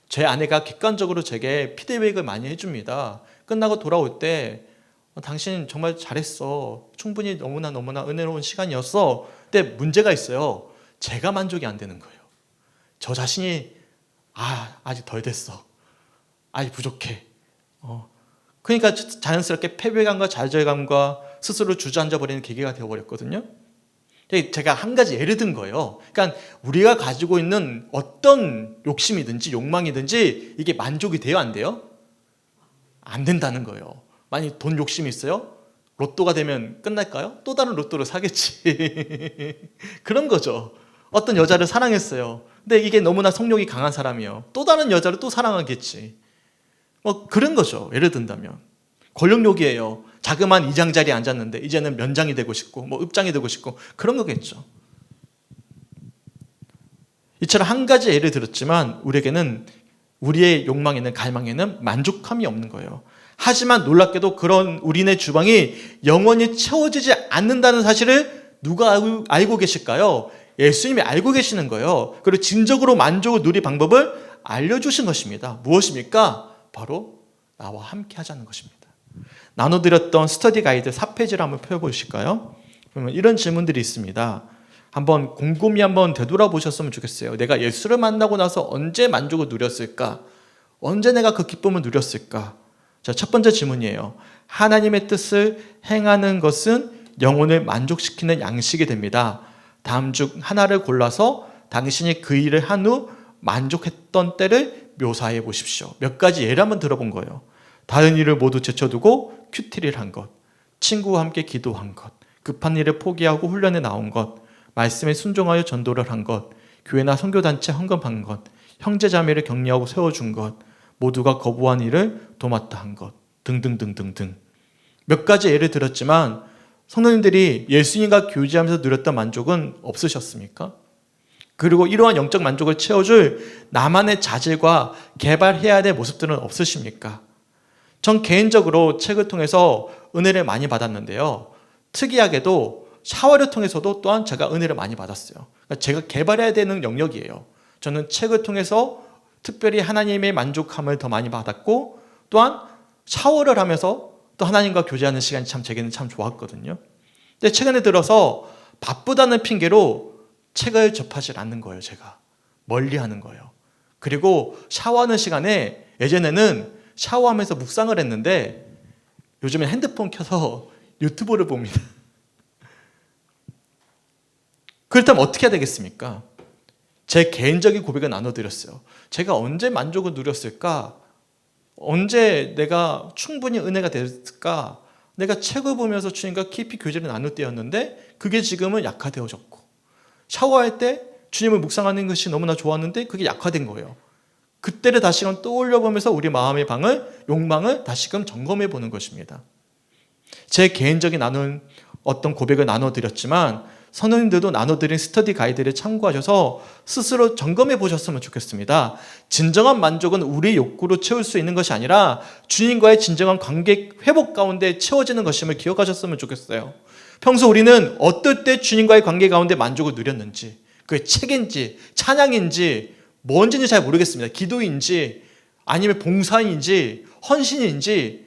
제 아내가 객관적으로 제게 피드백을 많이 해줍니다. 끝나고 돌아올 때 당신 정말 잘했어. 충분히 너무나 은혜로운 시간이었어. 근데 문제가 있어요. 제가 만족이 안 되는 거예요. 저 자신이 아직 덜 됐어. 아직 부족해. 그러니까 자연스럽게 패배감과 좌절감과 스스로 주저앉아 버리는 계기가 되어버렸거든요. 제가 한 가지 예를 든 거예요. 그러니까 우리가 가지고 있는 어떤 욕심이든지 욕망이든지 이게 만족이 돼요, 안 돼요? 안 된다는 거예요. 만약 돈 욕심이 있어요? 로또가 되면 끝날까요? 또 다른 로또를 사겠지. 그런 거죠. 어떤 여자를 사랑했어요. 근데 이게 너무나 성욕이 강한 사람이에요. 또 다른 여자를 또 사랑하겠지. 그런 거죠. 예를 든다면. 권력욕이에요. 자그마한 이장 자리에 앉았는데 이제는 면장이 되고 싶고 읍장이 되고 싶고 그런 거겠죠. 이처럼 한 가지 예를 들었지만 우리에게는 우리의 욕망에는 갈망에는 만족함이 없는 거예요. 하지만 놀랍게도 그런 우리네 주방이 영원히 채워지지 않는다는 사실을 누가 알고 계실까요? 예수님이 알고 계시는 거예요. 그리고 진정으로 만족을 누릴 방법을 알려주신 것입니다. 무엇입니까? 바로 나와 함께 하자는 것입니다. 나눠드렸던 스터디 가이드 4페이지를 한번 펴보실까요? 그러면 이런 질문들이 있습니다. 한번 곰곰이 한번 되돌아보셨으면 좋겠어요. 내가 예수를 만나고 나서 언제 만족을 누렸을까? 언제 내가 그 기쁨을 누렸을까? 자, 첫 번째 질문이에요. 하나님의 뜻을 행하는 것은 영혼을 만족시키는 양식이 됩니다. 다음 중 하나를 골라서 당신이 그 일을 한 후 만족했던 때를 묘사해 보십시오. 몇 가지 예를 한번 들어본 거예요. 다른 일을 모두 제쳐두고 큐티를 한 것, 친구와 함께 기도한 것, 급한 일을 포기하고 훈련에 나온 것, 말씀에 순종하여 전도를 한 것, 교회나 선교단체 헌금한 것, 형제자매를 격려하고 세워준 것, 모두가 거부한 일을 도맡아 한 것 등등등등등. 몇 가지 예를 들었지만 성도님들이 예수님과 교제하면서 누렸던 만족은 없으셨습니까? 그리고 이러한 영적 만족을 채워줄 나만의 자질과 개발해야 될 모습들은 없으십니까? 전 개인적으로 책을 통해서 은혜를 많이 받았는데요. 특이하게도 샤워를 통해서도 또한 제가 은혜를 많이 받았어요. 그러니까 제가 개발해야 되는 영역이에요. 저는 책을 통해서 특별히 하나님의 만족함을 더 많이 받았고 또한 샤워를 하면서 또 하나님과 교제하는 시간이 참 제게는 참 좋았거든요. 근데 최근에 들어서 바쁘다는 핑계로 책을 접하지 않는 거예요. 제가 멀리 하는 거예요. 그리고 샤워하는 시간에 예전에는 샤워하면서 묵상을 했는데 요즘엔 핸드폰 켜서 유튜브를 봅니다. 그렇다면 어떻게 해야 되겠습니까? 제 개인적인 고백을 나눠드렸어요. 제가 언제 만족을 누렸을까? 언제 내가 충분히 은혜가 됐을까? 내가 책을 보면서 주님과 깊이 교제를 나눌 때였는데 그게 지금은 약화되어졌고 샤워할 때 주님을 묵상하는 것이 너무나 좋았는데 그게 약화된 거예요. 그때를 다시금 떠올려보면서 우리 마음의 욕망을 다시금 점검해 보는 것입니다. 제 개인적인 어떤 고백을 나눠드렸지만 선생님들도 나눠드린 스터디 가이드를 참고하셔서 스스로 점검해 보셨으면 좋겠습니다. 진정한 만족은 우리 욕구로 채울 수 있는 것이 아니라 주님과의 진정한 관계 회복 가운데 채워지는 것임을 기억하셨으면 좋겠어요. 평소 우리는 어떨 때 주님과의 관계 가운데 만족을 누렸는지, 그게 책인지 찬양인지 뭔지는 잘 모르겠습니다. 기도인지 아니면 봉사인지 헌신인지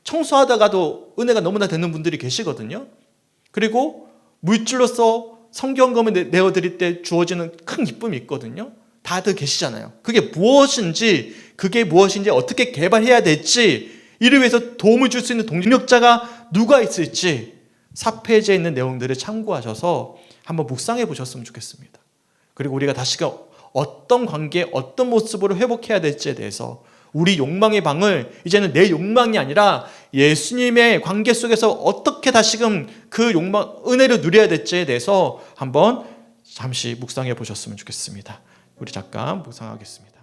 청소하다가도 은혜가 너무나 되는 분들이 계시거든요. 그리고 물질로서 성경금을 내어드릴 때 주어지는 큰 기쁨이 있거든요. 다들 계시잖아요. 그게 무엇인지 어떻게 개발해야 될지 이를 위해서 도움을 줄 수 있는 동력자가 누가 있을지 4페이지에 있는 내용들을 참고하셔서 한번 묵상해 보셨으면 좋겠습니다. 그리고 우리가 다시금 어떤 관계, 어떤 모습으로 회복해야 될지에 대해서 우리 욕망의 방을 이제는 내 욕망이 아니라 예수님의 관계 속에서 어떻게 다시금 그 욕망, 은혜를 누려야 될지에 대해서 한번 잠시 묵상해 보셨으면 좋겠습니다. 우리 잠깐 묵상하겠습니다.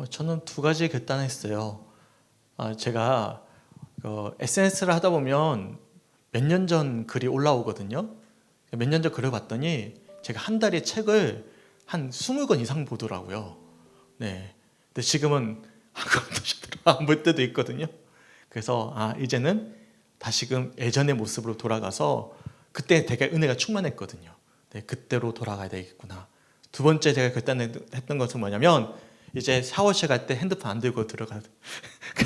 저는 두 가지 결단했어요. 제가 SNS를 하다 보면 몇 년 전 글이 올라오거든요. 몇 년 전 글을 봤더니 제가 한 달에 책을 한 20권 이상 보더라고요. 네. 근데 지금은 한 권도 안 볼 때도 있거든요. 그래서 이제는 다시금 예전의 모습으로 돌아가서 그때 되게 은혜가 충만했거든요. 네, 그때로 돌아가야 되겠구나. 두 번째 제가 결단했던 것은 뭐냐면 이제 샤워실 갈 때 핸드폰 안 들고 들어가야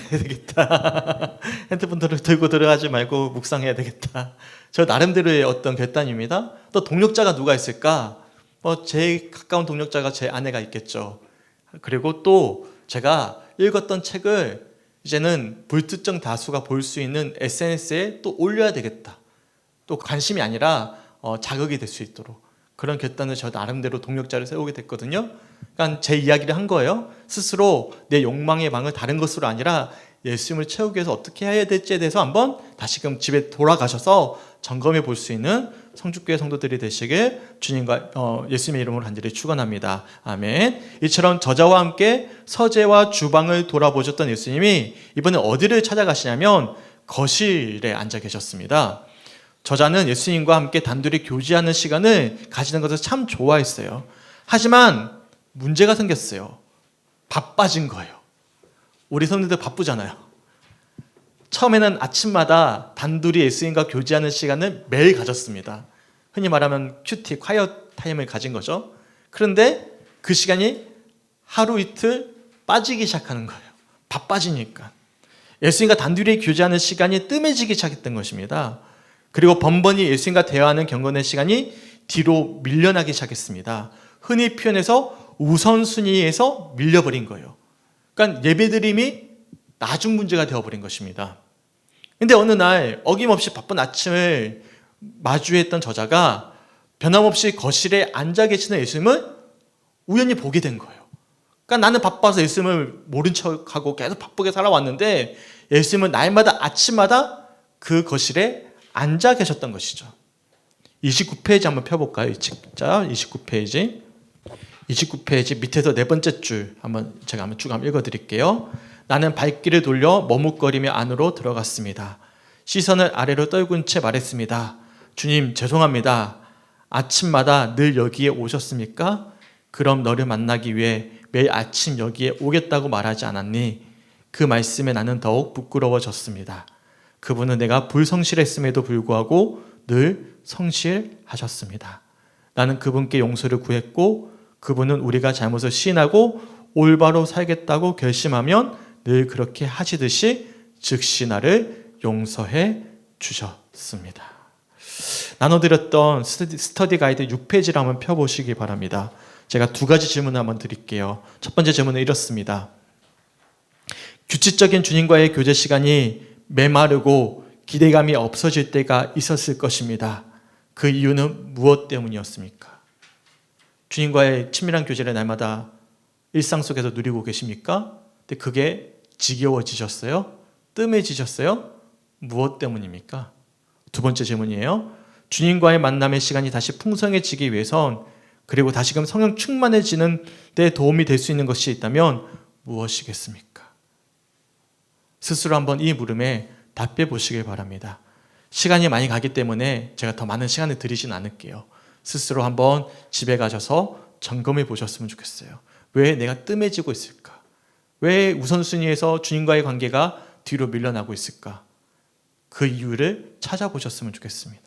되겠다. 핸드폰 들고 들어가지 말고 묵상해야 되겠다. 저 나름대로의 어떤 결단입니다. 또 동력자가 누가 있을까? 제일 가까운 동력자가 제 아내가 있겠죠. 그리고 또 제가 읽었던 책을 이제는 불특정 다수가 볼 수 있는 SNS에 또 올려야 되겠다. 또 관심이 아니라 자극이 될 수 있도록 그런 결단을 저 나름대로 동력자를 세우게 됐거든요. 그러니까 제 이야기를 한 거예요. 스스로 내 욕망의 방을 다른 것으로 아니라 예수님을 채우기 위해서 어떻게 해야 될지에 대해서 한번 다시금 집에 돌아가셔서 점검해 볼 수 있는 성주교회 성도들이 되시길 주님과 예수님의 이름으로 간절히 축원합니다. 아멘. 이처럼 저자와 함께 서재와 주방을 돌아보셨던 예수님이 이번에 어디를 찾아가시냐면 거실에 앉아 계셨습니다. 저자는 예수님과 함께 단둘이 교제하는 시간을 가지는 것을 참 좋아했어요. 하지만 문제가 생겼어요. 바빠진 거예요. 우리 성도들 바쁘잖아요. 처음에는 아침마다 단둘이 예수님과 교제하는 시간을 매일 가졌습니다. 흔히 말하면 큐티, 콰이어 타임을 가진 거죠. 그런데 그 시간이 하루 이틀 빠지기 시작하는 거예요. 바빠지니까. 예수님과 단둘이 교제하는 시간이 뜸해지기 시작했던 것입니다. 그리고 번번이 예수님과 대화하는 경건의 시간이 뒤로 밀려나기 시작했습니다. 흔히 표현해서 우선순위에서 밀려버린 거예요. 그러니까 예배드림이 나중 문제가 되어버린 것입니다. 근데 어느 날 어김없이 바쁜 아침을 마주했던 저자가 변함없이 거실에 앉아 계시는 예수님을 우연히 보게 된 거예요. 그러니까 나는 바빠서 예수님을 모른 척하고 계속 바쁘게 살아왔는데 예수님은 날마다 아침마다 그 거실에 앉아 계셨던 것이죠. 29페이지 한번 펴볼까요? 이 책자 29페이지. 29페이지 밑에서 네 번째 줄 제가 한번 쭉 읽어드릴게요. 나는 발길을 돌려 머뭇거리며 안으로 들어갔습니다. 시선을 아래로 떨군 채 말했습니다. 주님, 죄송합니다. 아침마다 늘 여기에 오셨습니까? 그럼 너를 만나기 위해 매일 아침 여기에 오겠다고 말하지 않았니? 그 말씀에 나는 더욱 부끄러워졌습니다. 그분은 내가 불성실했음에도 불구하고 늘 성실하셨습니다. 나는 그분께 용서를 구했고 그분은 우리가 잘못을 시인하고 올바로 살겠다고 결심하면 늘 그렇게 하시듯이 즉시 나를 용서해 주셨습니다. 나눠드렸던 스터디 가이드 6페이지를 한번 펴보시기 바랍니다. 제가 두 가지 질문을 한번 드릴게요. 첫 번째 질문은 이렇습니다. 규칙적인 주님과의 교제 시간이 메마르고 기대감이 없어질 때가 있었을 것입니다. 그 이유는 무엇 때문이었습니까? 주님과의 친밀한 교제를 날마다 일상 속에서 누리고 계십니까? 근데 그게 지겨워지셨어요? 뜸해지셨어요? 무엇 때문입니까? 두 번째 질문이에요. 주님과의 만남의 시간이 다시 풍성해지기 위해선 그리고 다시금 성령 충만해지는 데 도움이 될 수 있는 것이 있다면 무엇이겠습니까? 스스로 한번 이 물음에 답해 보시길 바랍니다. 시간이 많이 가기 때문에 제가 더 많은 시간을 드리진 않을게요. 스스로 한번 집에 가셔서 점검해 보셨으면 좋겠어요. 왜 내가 뜸해지고 있을까? 왜 우선순위에서 주님과의 관계가 뒤로 밀려나고 있을까? 그 이유를 찾아보셨으면 좋겠습니다.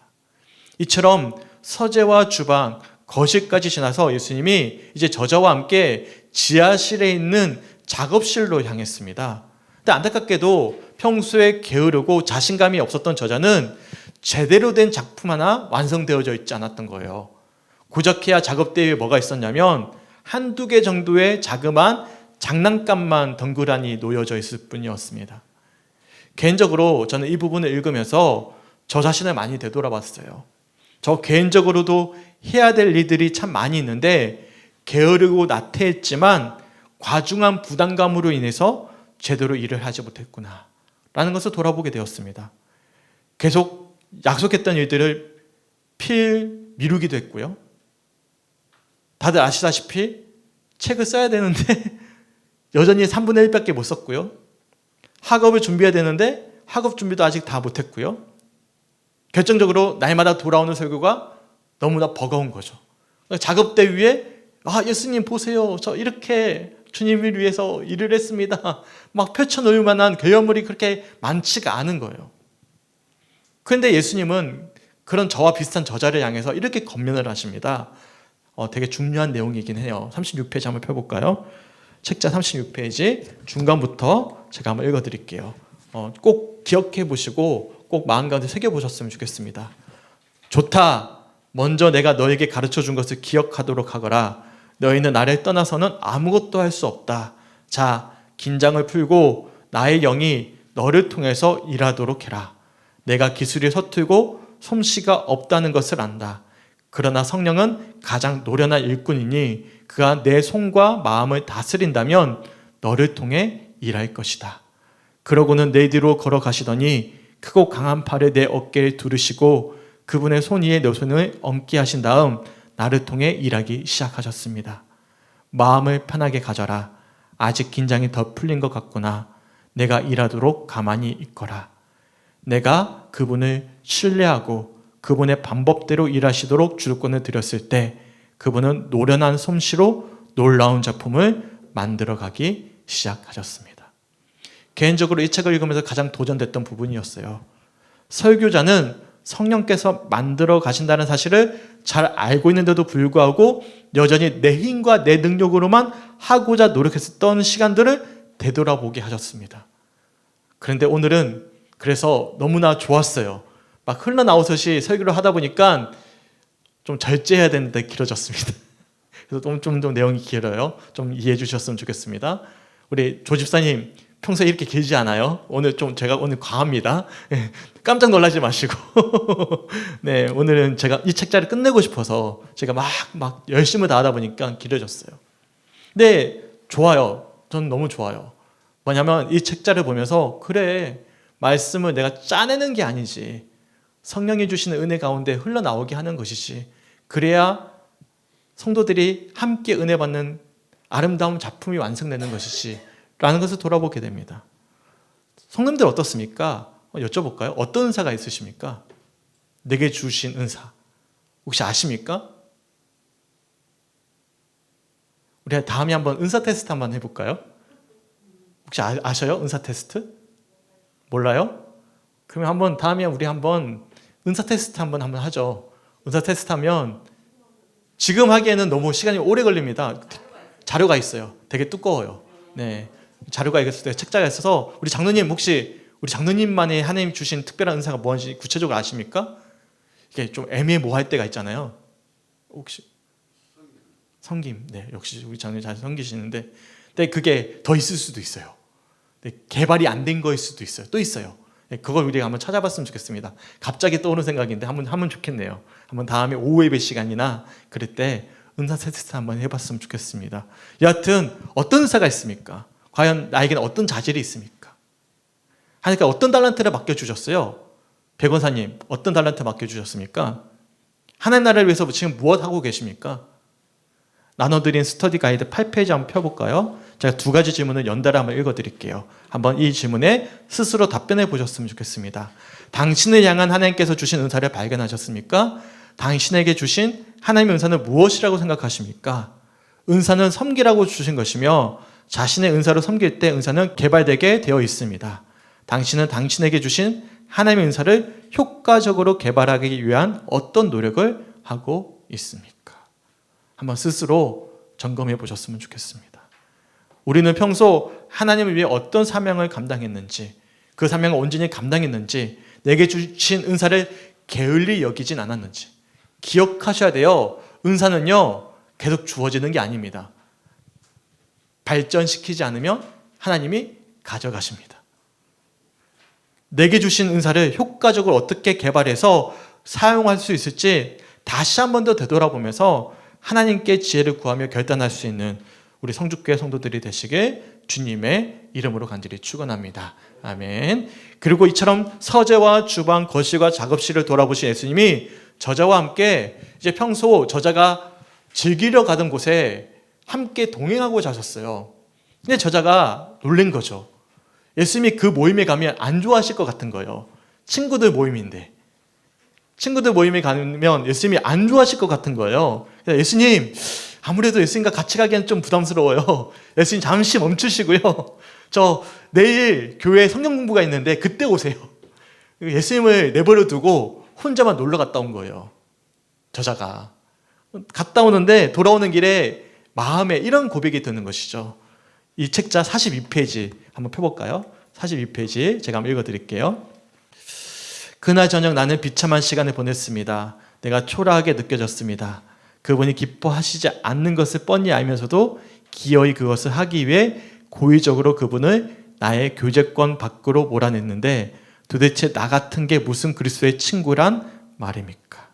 이처럼 서재와 주방, 거실까지 지나서 예수님이 이제 저자와 함께 지하실에 있는 작업실로 향했습니다. 근데 안타깝게도 평소에 게으르고 자신감이 없었던 저자는 제대로 된 작품 하나 완성되어져 있지 않았던 거예요. 고작해야 작업대에 뭐가 있었냐면 한두 개 정도의 자그마한 장난감만 덩그러니 놓여져 있을 뿐이었습니다. 개인적으로 저는 이 부분을 읽으면서 저 자신을 많이 되돌아봤어요. 저 개인적으로도 해야 될 일들이 참 많이 있는데 게으르고 나태했지만 과중한 부담감으로 인해서 제대로 일을 하지 못했구나 라는 것을 돌아보게 되었습니다. 계속 약속했던 일들을 미루기도 했고요. 다들 아시다시피 책을 써야 되는데 여전히 3분의 1밖에 못 썼고요. 학업을 준비해야 되는데 학업 준비도 아직 다 못했고요. 결정적으로 날마다 돌아오는 설교가 너무나 버거운 거죠. 작업대 위에 예수님 보세요. 저 이렇게 주님을 위해서 일을 했습니다. 막 펼쳐놓을 만한 결과물이 그렇게 많지가 않은 거예요. 그런데 예수님은 그런 저와 비슷한 저자를 향해서 이렇게 권면을 하십니다. 되게 중요한 내용이긴 해요. 36페이지 한번 펴볼까요? 책자 36페이지 중간부터 제가 한번 읽어드릴게요. 꼭 기억해 보시고 꼭 마음 가운데 새겨보셨으면 좋겠습니다. 좋다. 먼저 내가 너에게 가르쳐 준 것을 기억하도록 하거라. 너희는 나를 떠나서는 아무것도 할 수 없다. 자, 긴장을 풀고 나의 영이 너를 통해서 일하도록 해라. 내가 기술이 서툴고 솜씨가 없다는 것을 안다. 그러나 성령은 가장 노련한 일꾼이니 그가 내 손과 마음을 다스린다면 너를 통해 일할 것이다. 그러고는 내 뒤로 걸어가시더니 크고 강한 팔을 내 어깨에 두르시고 그분의 손 위에 내 손을 얹게 하신 다음 나를 통해 일하기 시작하셨습니다. 마음을 편하게 가져라. 아직 긴장이 더 풀린 것 같구나. 내가 일하도록 가만히 있거라. 내가 그분을 신뢰하고 그분의 방법대로 일하시도록 주권을 드렸을 때 그분은 노련한 솜씨로 놀라운 작품을 만들어가기 시작하셨습니다. 개인적으로 이 책을 읽으면서 가장 도전됐던 부분이었어요. 설교자는 성령께서 만들어 가신다는 사실을 잘 알고 있는데도 불구하고 여전히 내 힘과 내 능력으로만 하고자 노력했었던 시간들을 되돌아보게 하셨습니다. 그런데 오늘은 그래서 너무나 좋았어요. 막 흘러나오듯이 설교를 하다 보니까 좀 절제해야 되는데 길어졌습니다. 그래서 좀 내용이 길어요. 좀 이해해 주셨으면 좋겠습니다. 우리 조 집사님 평소에 이렇게 길지 않아요. 제가 오늘 과합니다. 깜짝 놀라지 마시고. 네, 오늘은 제가 이 책자를 끝내고 싶어서 제가 막 열심을 다하다 보니까 길어졌어요. 근데 좋아요. 전 너무 좋아요. 뭐냐면 이 책자를 보면서 그래, 말씀을 내가 짜내는 게 아니지. 성령이 주시는 은혜 가운데 흘러나오게 하는 것이지. 그래야 성도들이 함께 은혜 받는 아름다운 작품이 완성되는 것이지. 라는 것을 돌아보게 됩니다. 성도님들 어떻습니까? 여쭤볼까요? 어떤 은사가 있으십니까? 내게 주신 은사 혹시 아십니까? 우리 다음에 한번 은사 테스트 한번 해볼까요? 혹시 아셔요? 은사 테스트? 몰라요? 그러면 다음에 우리 한번 은사 테스트 한번 하죠. 은사 테스트 하면 지금 하기에는 너무 시간이 오래 걸립니다. 자료가 있어요. 되게 두꺼워요. 네. 자료가 있을 때 책자가 있어서 우리 장로님만의 하나님 주신 특별한 은사가 무엇인지 구체적으로 아십니까? 이게 좀 애매모호할 때가 있잖아요. 혹시 섬김. 네, 역시 우리 장로님 잘 섬기시는데, 근데 그게 더 있을 수도 있어요. 네, 개발이 안 된 거일 수도 있어요. 또 있어요. 네, 그걸 우리가 한번 찾아봤으면 좋겠습니다. 갑자기 떠오르는 생각인데 한번 하면 좋겠네요. 한번 다음에 오후 예배 시간이나 그럴 때 은사 테스트 한번 해봤으면 좋겠습니다. 여하튼 어떤 은사가 있습니까? 과연 나에게는 어떤 자질이 있습니까? 하니까 어떤 달란트를 맡겨주셨어요? 백원사님 어떤 달란트 맡겨주셨습니까? 하나님 나라를 위해서 지금 무엇 하고 계십니까? 나눠드린 스터디 가이드 8페이지 한번 펴볼까요? 제가 두 가지 질문을 연달아 한번 읽어드릴게요. 한번 이 질문에 스스로 답변해 보셨으면 좋겠습니다. 당신을 향한 하나님께서 주신 은사를 발견하셨습니까? 당신에게 주신 하나님의 은사는 무엇이라고 생각하십니까? 은사는 섬기라고 주신 것이며 자신의 은사로 섬길 때 은사는 개발되게 되어 있습니다. 당신은 당신에게 주신 하나님의 은사를 효과적으로 개발하기 위한 어떤 노력을 하고 있습니까? 한번 스스로 점검해 보셨으면 좋겠습니다. 우리는 평소 하나님을 위해 어떤 사명을 감당했는지, 그 사명을 온전히 감당했는지, 내게 주신 은사를 게을리 여기진 않았는지 기억하셔야 돼요. 은사는요 계속 주어지는 게 아닙니다. 발전시키지 않으면 하나님이 가져가십니다. 내게 주신 은사를 효과적으로 어떻게 개발해서 사용할 수 있을지 다시 한 번 더 되돌아보면서 하나님께 지혜를 구하며 결단할 수 있는 우리 성주교회 성도들이 되시길 주님의 이름으로 간절히 축원합니다. 아멘. 그리고 이처럼 서재와 주방, 거실과 작업실을 돌아보신 예수님이 저자와 함께 이제 평소 저자가 즐기려 가던 곳에 함께 동행하고 자셨어요. 근데 저자가 놀란 거죠. 예수님이 그 모임에 가면 안 좋아하실 것 같은 거예요. 친구들 모임인데. 친구들 모임에 가면 예수님이 안 좋아하실 것 같은 거예요. 그래서 예수님, 아무래도 예수님과 같이 가기엔 좀 부담스러워요. 예수님 잠시 멈추시고요. 저 내일 교회에 성경 공부가 있는데 그때 오세요. 예수님을 내버려 두고 혼자만 놀러 갔다 온 거예요. 저자가. 갔다 오는데 돌아오는 길에 마음에 이런 고백이 드는 것이죠. 이 책자 42페이지 한번 펴볼까요? 42페이지 제가 한번 읽어드릴게요. 그날 저녁 나는 비참한 시간을 보냈습니다. 내가 초라하게 느껴졌습니다. 그분이 기뻐하시지 않는 것을 뻔히 알면서도 기어이 그것을 하기 위해 고의적으로 그분을 나의 교제권 밖으로 몰아냈는데 도대체 나 같은 게 무슨 그리스도의 친구란 말입니까?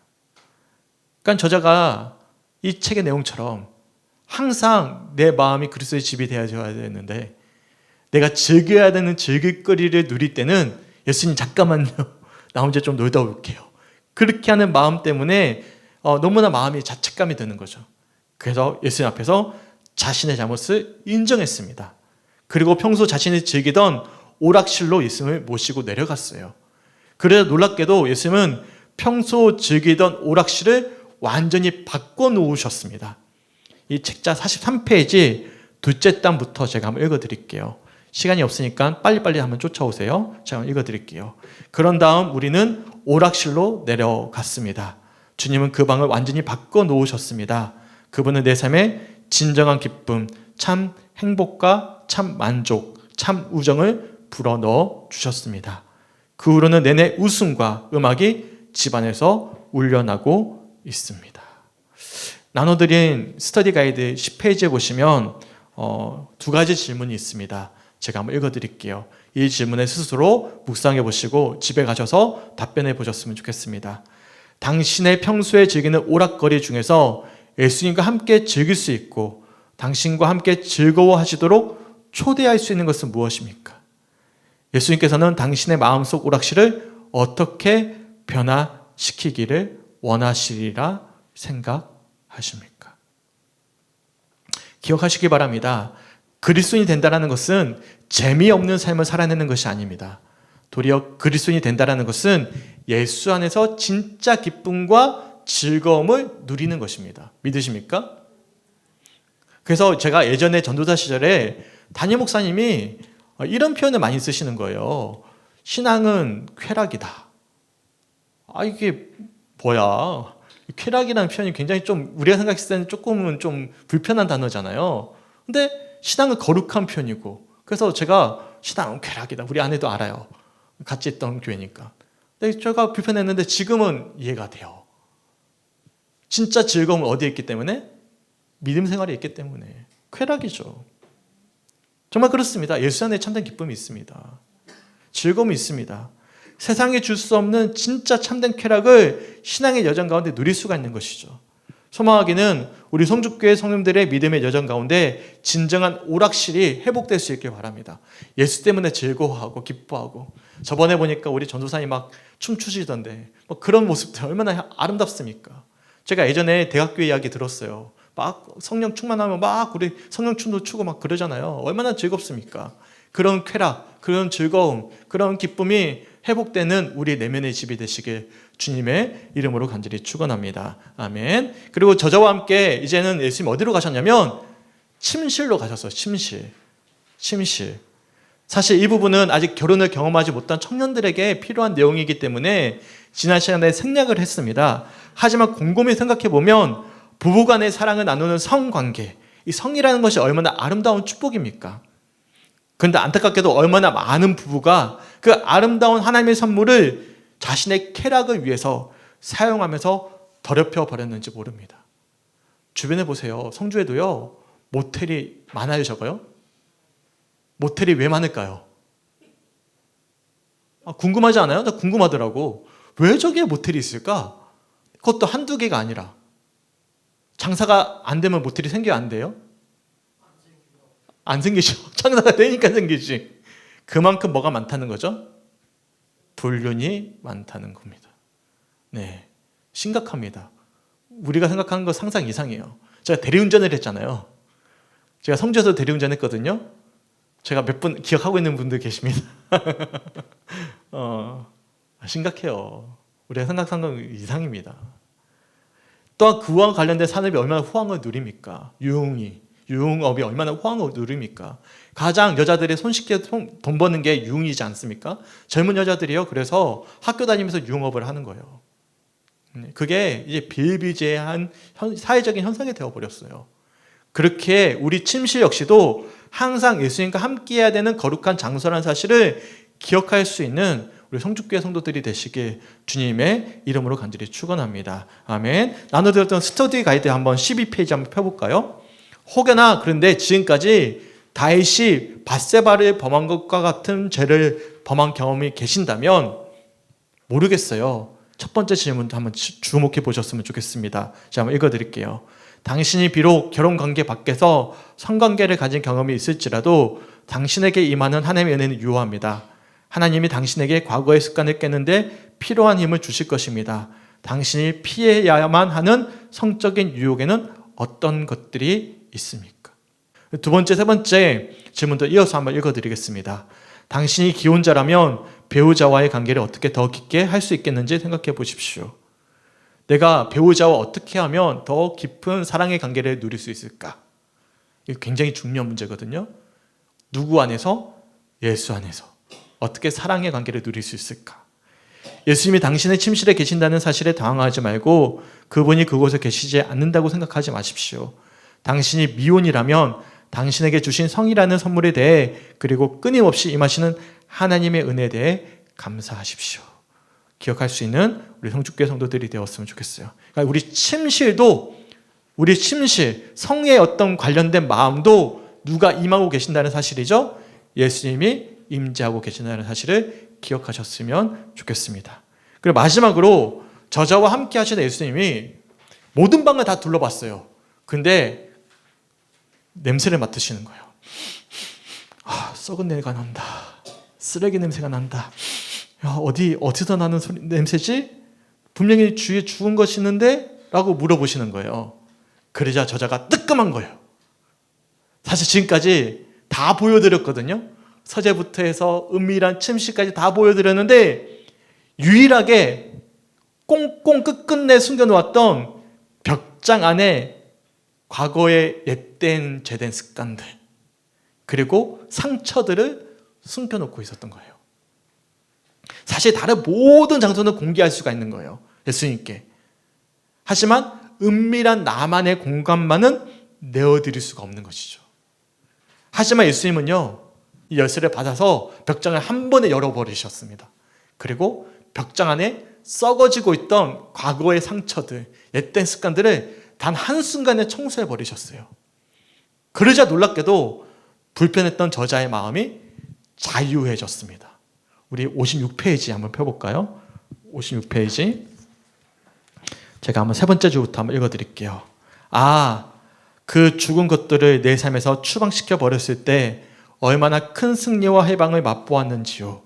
그러니까 저자가 이 책의 내용처럼 항상 내 마음이 그리스도의 집이 되어야 되는데 내가 즐겨야 되는 즐길거리를 누릴 때는 예수님 잠깐만요. 나 혼자 좀 놀다 올게요. 그렇게 하는 마음 때문에 너무나 마음이 자책감이 드는 거죠. 그래서 예수님 앞에서 자신의 잘못을 인정했습니다. 그리고 평소 자신이 즐기던 오락실로 예수님을 모시고 내려갔어요. 그래서 놀랍게도 예수님은 평소 즐기던 오락실을 완전히 바꿔놓으셨습니다. 이 책자 43페이지 둘째 단부터 제가 한번 읽어드릴게요. 시간이 없으니까 빨리빨리 한번 쫓아오세요. 제가 한번 읽어드릴게요. 그런 다음 우리는 오락실로 내려갔습니다. 주님은 그 방을 완전히 바꿔놓으셨습니다. 그분은 내 삶에 진정한 기쁨, 참 행복과 참 만족, 참 우정을 불어넣어 주셨습니다. 그 후로는 내내 웃음과 음악이 집안에서 울려나고 있습니다. 나눠드린 스터디 가이드 10페이지에 보시면 두 가지 질문이 있습니다. 제가 한번 읽어드릴게요. 이 질문에 스스로 묵상해 보시고 집에 가셔서 답변해 보셨으면 좋겠습니다. 당신의 평소에 즐기는 오락거리 중에서 예수님과 함께 즐길 수 있고 당신과 함께 즐거워하시도록 초대할 수 있는 것은 무엇입니까? 예수님께서는 당신의 마음속 오락실을 어떻게 변화시키기를 원하시리라 생각하십니까? 기억하시기 바랍니다. 그리스도인이 된다는 것은 재미없는 삶을 살아내는 것이 아닙니다. 도리어 그리스도인이 된다는 것은 예수 안에서 진짜 기쁨과 즐거움을 누리는 것입니다. 믿으십니까? 그래서 제가 예전에 전도사 시절에 담임 목사님이 이런 표현을 많이 쓰시는 거예요. 신앙은 쾌락이다. 이게 뭐야? 쾌락이라는 표현이 굉장히 좀 우리가 생각했을 때는 조금은 좀 불편한 단어잖아요. 근데 신앙은 거룩한 표현이고 그래서 제가 신앙은 쾌락이다. 우리 아내도 알아요. 같이 있던 교회니까. 근데 제가 불편했는데 지금은 이해가 돼요. 진짜 즐거움은 어디에 있기 때문에? 믿음 생활에 있기 때문에. 쾌락이죠. 정말 그렇습니다. 예수 안에 참된 기쁨이 있습니다. 즐거움이 있습니다. 세상에 줄 수 없는 진짜 참된 쾌락을 신앙의 여정 가운데 누릴 수가 있는 것이죠. 소망하기는 우리 성죽교회 성도들의 믿음의 여정 가운데 진정한 오락실이 회복될 수 있길 바랍니다. 예수 때문에 즐거워하고 기뻐하고 저번에 보니까 우리 전도사님 막 춤추시던데 그런 모습들 얼마나 아름답습니까? 제가 예전에 대학교 이야기 들었어요. 막 성령 충만하면 막 우리 성령춤도 추고 막 그러잖아요. 얼마나 즐겁습니까? 그런 쾌락, 그런 즐거움, 그런 기쁨이 회복되는 우리 내면의 집이 되시길 주님의 이름으로 간절히 축원합니다. 아멘. 그리고 저자와 함께 이제는 예수님 어디로 가셨냐면 침실로 가셨어요. 침실. 사실 이 부분은 아직 결혼을 경험하지 못한 청년들에게 필요한 내용이기 때문에 지난 시간에 생략을 했습니다. 하지만 곰곰이 생각해 보면 부부간의 사랑을 나누는 성관계, 이 성이라는 것이 얼마나 아름다운 축복입니까? 그런데 안타깝게도 얼마나 많은 부부가 그 아름다운 하나님의 선물을 자신의 쾌락을 위해서 사용하면서 더럽혀 버렸는지 모릅니다. 주변에 보세요. 성주에도요. 모텔이 많아요, 적어요? 모텔이 왜 많을까요? 궁금하지 않아요? 나 궁금하더라고. 왜 저기에 모텔이 있을까? 그것도 한두 개가 아니라 장사가 안 되면 모텔이 생겨야 안 돼요? 안 생기죠. 장사가 되니까 생기지. 그만큼 뭐가 많다는 거죠? 불륜이 많다는 겁니다. 네, 심각합니다. 우리가 생각하는 거 상상 이상이에요. 제가 대리운전을 했잖아요. 제가 성주에서 대리운전 했거든요. 제가 몇 분 기억하고 있는 분들 계십니다. 심각해요. 우리의 생각상관 이상입니다. 또한 그와 관련된 산업이 얼마나 호황을 누립니까? 유흥업이 얼마나 호황을 누립니까? 가장 여자들이 손쉽게 돈 버는 게 유흥이지 않습니까? 젊은 여자들이요. 그래서 학교 다니면서 유흥업을 하는 거예요. 그게 이제 비일비재한 사회적인 현상이 되어버렸어요. 그렇게 우리 침실 역시도 항상 예수님과 함께해야 되는 거룩한 장소라는 사실을 기억할 수 있는 우리 성축교회 성도들이 되시길 주님의 이름으로 간절히 축원합니다. 아멘. 나눠드렸던 스터디 가이드 한번 12페이지 한번 펴볼까요? 혹여나 그런데 지금까지 다윗이 밧세바를 범한 것과 같은 죄를 범한 경험이 계신다면 모르겠어요. 첫 번째 질문도 한번 주목해 보셨으면 좋겠습니다. 제가 한번 읽어드릴게요. 당신이 비록 결혼관계 밖에서 성관계를 가진 경험이 있을지라도 당신에게 임하는 하나님의 은혜는 유효합니다. 하나님이 당신에게 과거의 습관을 깨는데 필요한 힘을 주실 것입니다. 당신이 피해야만 하는 성적인 유혹에는 어떤 것들이 있습니까? 두 번째, 세 번째 질문도 이어서 한번 읽어드리겠습니다. 당신이 기혼자라면 배우자와의 관계를 어떻게 더 깊게 할 수 있겠는지 생각해 보십시오. 내가 배우자와 어떻게 하면 더 깊은 사랑의 관계를 누릴 수 있을까? 이거 굉장히 중요한 문제거든요. 누구 안에서? 예수 안에서. 어떻게 사랑의 관계를 누릴 수 있을까? 예수님이 당신의 침실에 계신다는 사실에 당황하지 말고 그분이 그곳에 계시지 않는다고 생각하지 마십시오. 당신이 미혼이라면 당신에게 주신 성이라는 선물에 대해 그리고 끊임없이 임하시는 하나님의 은혜에 대해 감사하십시오. 기억할 수 있는 우리 성축교회 성도들이 되었으면 좋겠어요. 그러니까 우리 침실, 성에 어떤 관련된 마음도 누가 임하고 계신다는 사실이죠. 예수님이 임재하고 계신다는 사실을 기억하셨으면 좋겠습니다. 그리고 마지막으로 저자와 함께 하시는 예수님이 모든 방을 다 둘러봤어요. 근데 냄새를 맡으시는 거예요. 썩은 내가 난다. 쓰레기 냄새가 난다. 어디서 나는 냄새지? 분명히 주위에 죽은 것이 있는데? 라고 물어보시는 거예요. 그러자 저자가 뜨끔한 거예요. 사실 지금까지 다 보여드렸거든요. 서재부터 해서 은밀한 침실까지 다 보여드렸는데 유일하게 꽁꽁 끝끝내 숨겨놓았던 벽장 안에 과거의 옅된 죄된 습관들 그리고 상처들을 숨겨놓고 있었던 거예요. 사실 다른 모든 장소는 공개할 수가 있는 거예요. 예수님께. 하지만 은밀한 나만의 공간만은 내어드릴 수가 없는 것이죠. 하지만 예수님은요. 이 열쇠를 받아서 벽장을 한 번에 열어버리셨습니다. 그리고 벽장 안에 썩어지고 있던 과거의 상처들, 옅된 습관들을 단 한순간에 청소해버리셨어요. 그러자 놀랍게도 불편했던 저자의 마음이 자유해졌습니다. 우리 56페이지 한번 펴볼까요? 56페이지. 제가 한번 세 번째 주부터 한번 읽어드릴게요. 그 죽은 것들을 내 삶에서 추방시켜 버렸을 때 얼마나 큰 승리와 해방을 맛보았는지요.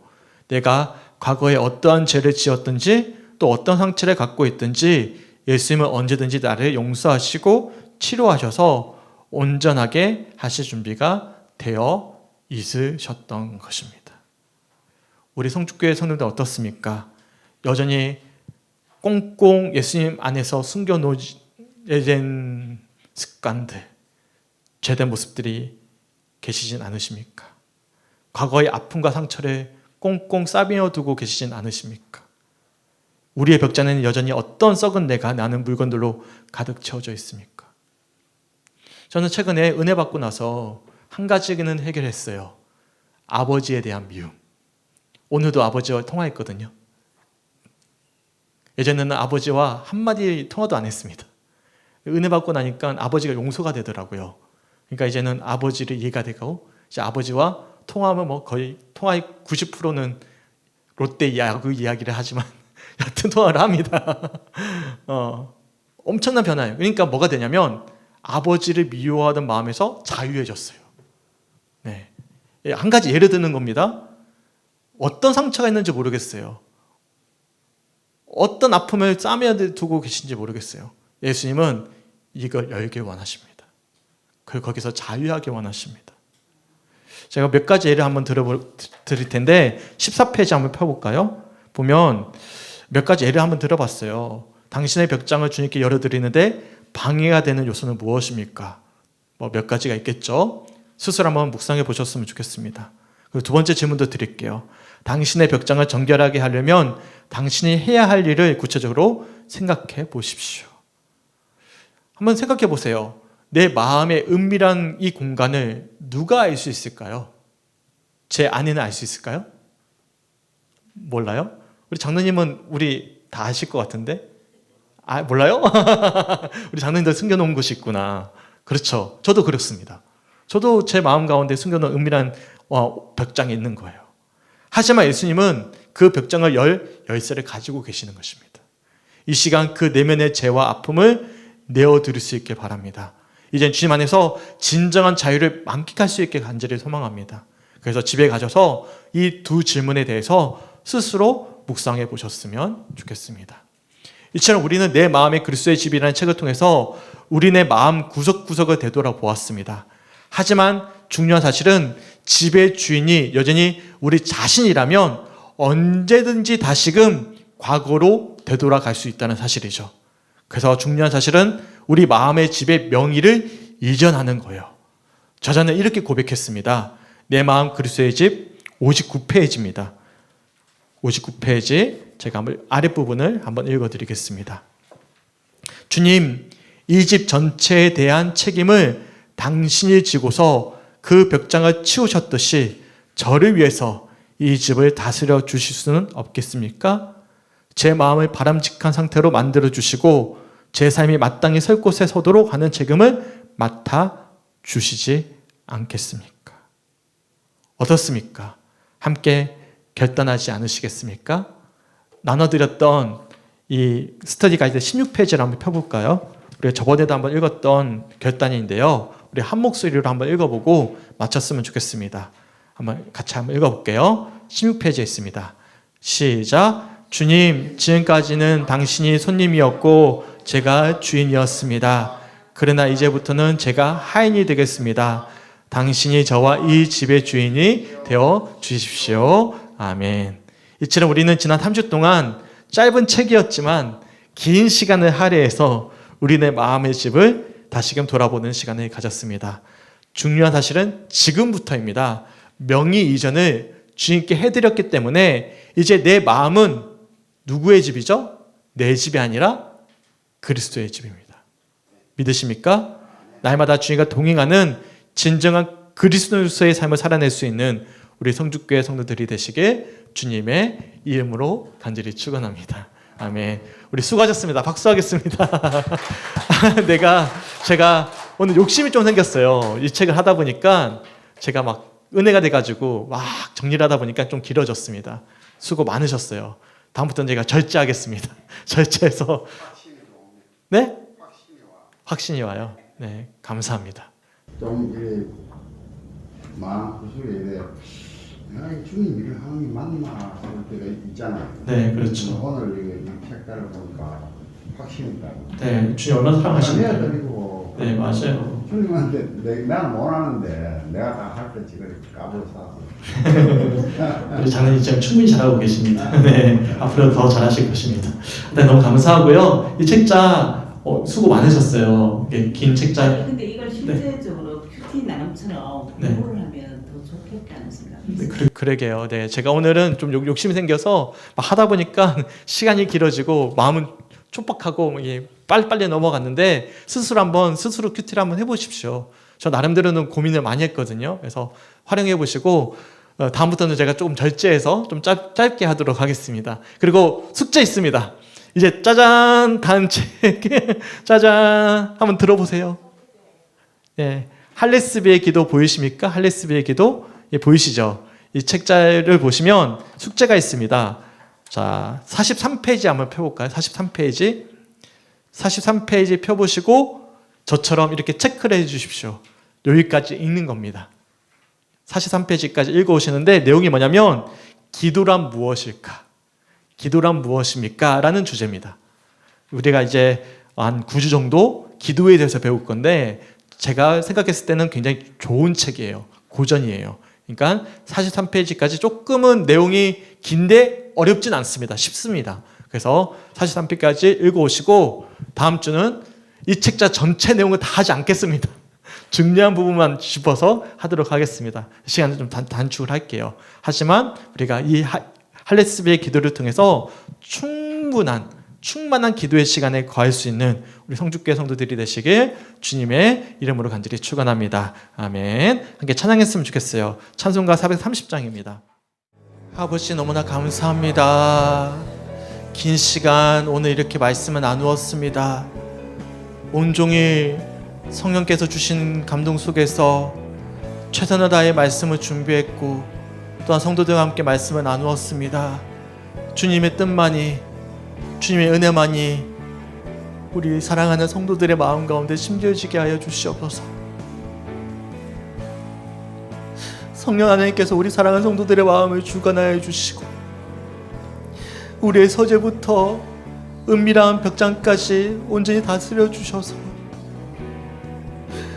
내가 과거에 어떠한 죄를 지었든지 또 어떤 상처를 갖고 있든지 예수님은 언제든지 나를 용서하시고 치료하셔서 온전하게 하실 준비가 되어 있으셨던 것입니다. 우리 성축교회 성도들 어떻습니까? 여전히 꽁꽁 예수님 안에서 숨겨놓은 습관들, 죄된 모습들이 계시진 않으십니까? 과거의 아픔과 상처를 꽁꽁 싸매어 두고 계시진 않으십니까? 우리의 벽장에는 여전히 어떤 썩은 내가 나는 물건들로 가득 채워져 있습니까? 저는 최근에 은혜 받고 나서 한 가지는 해결했어요. 아버지에 대한 미움. 오늘도 아버지와 통화했거든요. 예전에는 아버지와 한마디 통화도 안 했습니다. 은혜 받고 나니까 아버지가 용서가 되더라고요. 그러니까 이제는 아버지를 이해가 되고 이제 아버지와 통화하면 거의 통화의 90%는 롯데 야구 이야기를 하지만 여튼 통화를 합니다. 엄청난 변화예요. 그러니까 뭐가 되냐면 아버지를 미워하던 마음에서 자유해졌어요. 네. 한 가지 예를 드는 겁니다. 어떤 상처가 있는지 모르겠어요. 어떤 아픔을 싸매어 두고 계신지 모르겠어요. 예수님은 이걸 열길 원하십니다. 그리고 거기서 자유하게 원하십니다. 제가 몇 가지 예를 한번 드릴 텐데 14페이지 한번 펴볼까요? 보면 몇 가지 예를 한번 들어봤어요. 당신의 벽장을 주님께 열어드리는데 방해가 되는 요소는 무엇입니까? 뭐 몇 가지가 있겠죠. 스스로 한번 묵상해 보셨으면 좋겠습니다. 그리고 두 번째 질문도 드릴게요. 당신의 벽장을 정결하게 하려면 당신이 해야 할 일을 구체적으로 생각해 보십시오. 한번 생각해 보세요. 내 마음의 은밀한 이 공간을 누가 알 수 있을까요? 제 아내는 알 수 있을까요? 몰라요? 우리 장로님은 우리 다 아실 것 같은데? 아, 몰라요? 우리 장로님들 숨겨놓은 곳이 있구나. 그렇죠. 저도 그렇습니다. 저도 제 마음 가운데 숨겨놓은 은밀한 벽장이 있는 거예요. 하지만 예수님은 그 벽장을 열쇠를 가지고 계시는 것입니다. 이 시간 그 내면의 죄와 아픔을 내어드릴 수 있게 바랍니다. 이제 주님 안에서 진정한 자유를 만끽할 수 있게 간절히 소망합니다. 그래서 집에 가셔서 이 두 질문에 대해서 스스로 묵상해 보셨으면 좋겠습니다. 이처럼 우리는 내 마음의 그리스도의 집이라는 책을 통해서 우리네 마음 구석구석을 되돌아보았습니다. 하지만 중요한 사실은 집의 주인이 여전히 우리 자신이라면 언제든지 다시금 과거로 되돌아갈 수 있다는 사실이죠. 그래서 중요한 사실은 우리 마음의 집의 명의를 이전하는 거예요. 저자는 이렇게 고백했습니다. 내 마음 그리스도의 집 59페이지입니다. 59페이지 제가 한번 아랫부분을 한번 읽어드리겠습니다. 주님, 이 집 전체에 대한 책임을 당신이 지고서 그 벽장을 치우셨듯이 저를 위해서 이 집을 다스려 주실 수는 없겠습니까? 제 마음을 바람직한 상태로 만들어 주시고 제 삶이 마땅히 설 곳에 서도록 하는 책임을 맡아 주시지 않겠습니까? 어떻습니까? 함께 결단하지 않으시겠습니까? 나눠드렸던 이 스터디 가이드 16페이지를 한번 펴볼까요? 우리가 저번에도 한번 읽었던 결단인데요. 우리 한 목소리로 한번 읽어보고 마쳤으면 좋겠습니다. 같이 한번 읽어볼게요. 16페이지에 있습니다. 시작. 주님, 지금까지는 당신이 손님이었고 제가 주인이었습니다. 그러나 이제부터는 제가 하인이 되겠습니다. 당신이 저와 이 집의 주인이 되어 주십시오. 아멘. 이처럼 우리는 지난 3주 동안 짧은 책이었지만 긴 시간을 할애해서 우리네 마음의 집을 다시금 돌아보는 시간을 가졌습니다. 중요한 사실은 지금부터입니다. 명의 이전을 주님께 해드렸기 때문에 이제 내 마음은 누구의 집이죠? 내 집이 아니라 그리스도의 집입니다. 믿으십니까? 날마다 주님과 동행하는 진정한 그리스도의 삶을 살아낼 수 있는 우리 성주교회 성도들이 되시길 주님의 이름으로 간절히 축원합니다. 아멘. 우리 수고하셨습니다. 박수하겠습니다. 제가 오늘 욕심이 좀 생겼어요. 이 책을 하다 보니까 제가 막 은혜가 돼가지고 막 정리를 하다 보니까 좀 길어졌습니다. 수고 많으셨어요. 다음부터는 제가 절제하겠습니다. 절제해서 네? 확신이 와요. 네, 감사합니다. 좀 이래 마음 구석에 이래 내가 주님 일을 하는 게 맞나 그럴 때가 있잖아요. 네, 그렇죠. 오늘 이 책가를 보니까 확신이 있다고. 네, 주님 얼마나 사랑하시는지. 드리고 네, 맞아요. 주님한테 나는 못하는데 내가 다 할 때 지금 까불어 싸서. 우리 장로님 지금 충분히 잘하고 계십니다. 네, 앞으로 더 잘하실 것입니다. 네, 너무 감사하고요. 이 책자 수고 많으셨어요. 이게 긴 책자. 근데 이걸 실제적으로 큐티 나눔처럼 공부를 하면 더 좋겠다는 생각이 있어요. 네, 그러게요. 네, 제가 오늘은 좀 욕심이 생겨서 막 하다 보니까 시간이 길어지고 마음은 촉박하고 빨리빨리 넘어갔는데 스스로 큐티를 한번 해보십시오. 저 나름대로는 고민을 많이 했거든요. 그래서 활용해 보시고 다음부터는 제가 조금 절제해서 좀 짧게 하도록 하겠습니다. 그리고 숙제 있습니다. 이제 짜잔 단책 짜잔 한번 들어보세요. 예, 할레스비의 기도 보이십니까? 할레스비의 기도 보이시죠? 이 책자를 보시면 숙제가 있습니다. 자, 43페이지 한번 펴볼까요? 43페이지 펴보시고 저처럼 이렇게 체크를 해주십시오. 여기까지 읽는 겁니다. 43페이지까지 읽어오시는데 내용이 뭐냐면 기도란 무엇일까? 기도란 무엇입니까? 라는 주제입니다. 우리가 이제 한 9주 정도 기도에 대해서 배울 건데 제가 생각했을 때는 굉장히 좋은 책이에요. 고전이에요. 그러니까 43페이지까지 조금은 내용이 긴데 어렵진 않습니다. 쉽습니다. 그래서 43페이지까지 읽어오시고 다음 주는 이 책자 전체 내용을 다 하지 않겠습니다. 중요한 부분만 짚어서 하도록 하겠습니다. 시간을 좀 단축을 할게요. 하지만 우리가 이 할례스비의 기도를 통해서 충만한 기도의 시간에 거할 수 있는 우리 성주교회 성도들이 되시길 주님의 이름으로 간절히 축원합니다. 아멘. 함께 찬양했으면 좋겠어요. 찬송가 430장입니다. 아버지 너무나 감사합니다. 긴 시간 오늘 이렇게 말씀을 나누었습니다. 온종일 성령께서 주신 감동 속에서 최선을 다해 말씀을 준비했고 또한 성도들과 함께 말씀을 나누었습니다. 주님의 뜻만이, 주님의 은혜만이 우리 사랑하는 성도들의 마음 가운데 심겨지게 하여 주시옵소서. 성령 하나님께서 우리 사랑하는 성도들의 마음을 주관하여 주시고 우리의 서재부터 은밀한 벽장까지 온전히 다스려 주셔서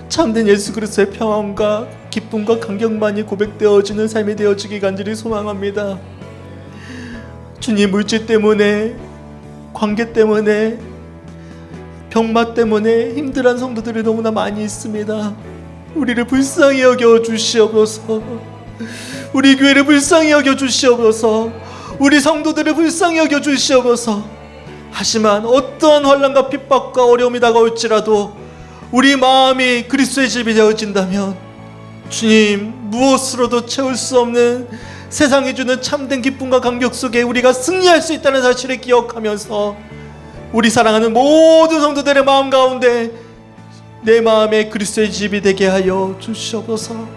참된 예수 그리스도의 평안과 기쁨과 감격만이 고백되어지는 삶이 되어지기 간절히 소망합니다. 주님, 물질 때문에, 관계 때문에, 병마 때문에 힘들어한 성도들이 너무나 많이 있습니다. 우리를 불쌍히 여겨 주시옵소서. 우리 교회를 불쌍히 여겨 주시옵소서. 우리 성도들을 불쌍히 여겨 주시옵소서. 하지만 어떠한 환난과 핍박과 어려움이 다가올지라도 우리 마음이 그리스도의 집이 되어진다면 주님, 무엇으로도 채울 수 없는 세상이 주는 참된 기쁨과 감격 속에 우리가 승리할 수 있다는 사실을 기억하면서 우리 사랑하는 모든 성도들의 마음 가운데 내 마음에 그리스도의 집이 되게 하여 주시옵소서.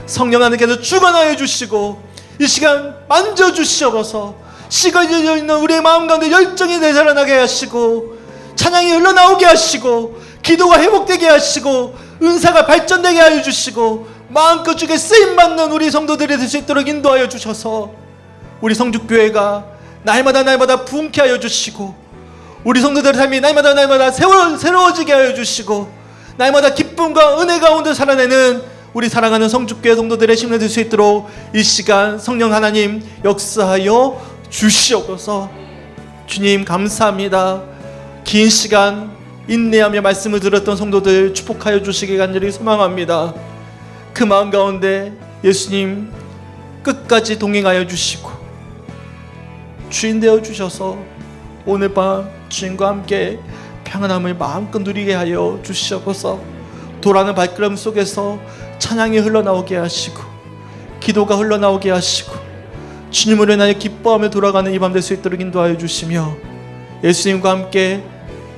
성령 하나님께서 주관하여 주시고 이 시간 만져주시옵소서. 시간이 열려있는 우리의 마음 가운데 열정이 되살아나게 하시고 찬양이 흘러나오게 하시고 기도가 회복되게 하시고 은사가 발전되게 하여 주시고 마음껏 주께 쓰임받는 우리 성도들이 될 수 있도록 인도하여 주셔서 우리 성주교회가 날마다 부흥케 하여 주시고 우리 성도들의 삶이 날마다 새로워지게 하여 주시고 날마다 기쁨과 은혜 가운데 살아내는 우리 사랑하는 성주교회 성도들의 심령 될 수 있도록 이 시간 성령 하나님 역사하여 주시옵소서. 주님 감사합니다. 긴 시간 인내하며 말씀을 들었던 성도들 축복하여 주시기 간절히 소망합니다. 그 마음 가운데 예수님 끝까지 동행하여 주시고 주인 되어 주셔서 오늘 밤 주님과 함께 평안함을 마음껏 누리게 하여 주시옵소서. 돌아가는 발걸음 속에서 찬양이 흘러나오게 하시고 기도가 흘러나오게 하시고 주님으로 인하여 기뻐하며 돌아가는 이 밤 될 수 있도록 인도하여 주시며 예수님과 함께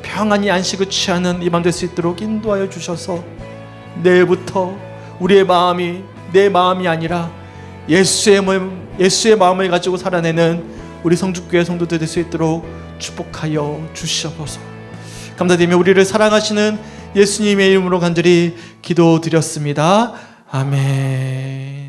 평안히 안식을 취하는 이 밤 될 수 있도록 인도하여 주셔서 내일부터 우리의 마음이 내 마음이 아니라 예수의 마음을 가지고 살아내는 우리 성주교회 성도들 될 수 있도록 축복하여 주시옵소서. 감사드리며 우리를 사랑하시는 예수님의 이름으로 간절히 기도드렸습니다. 아멘.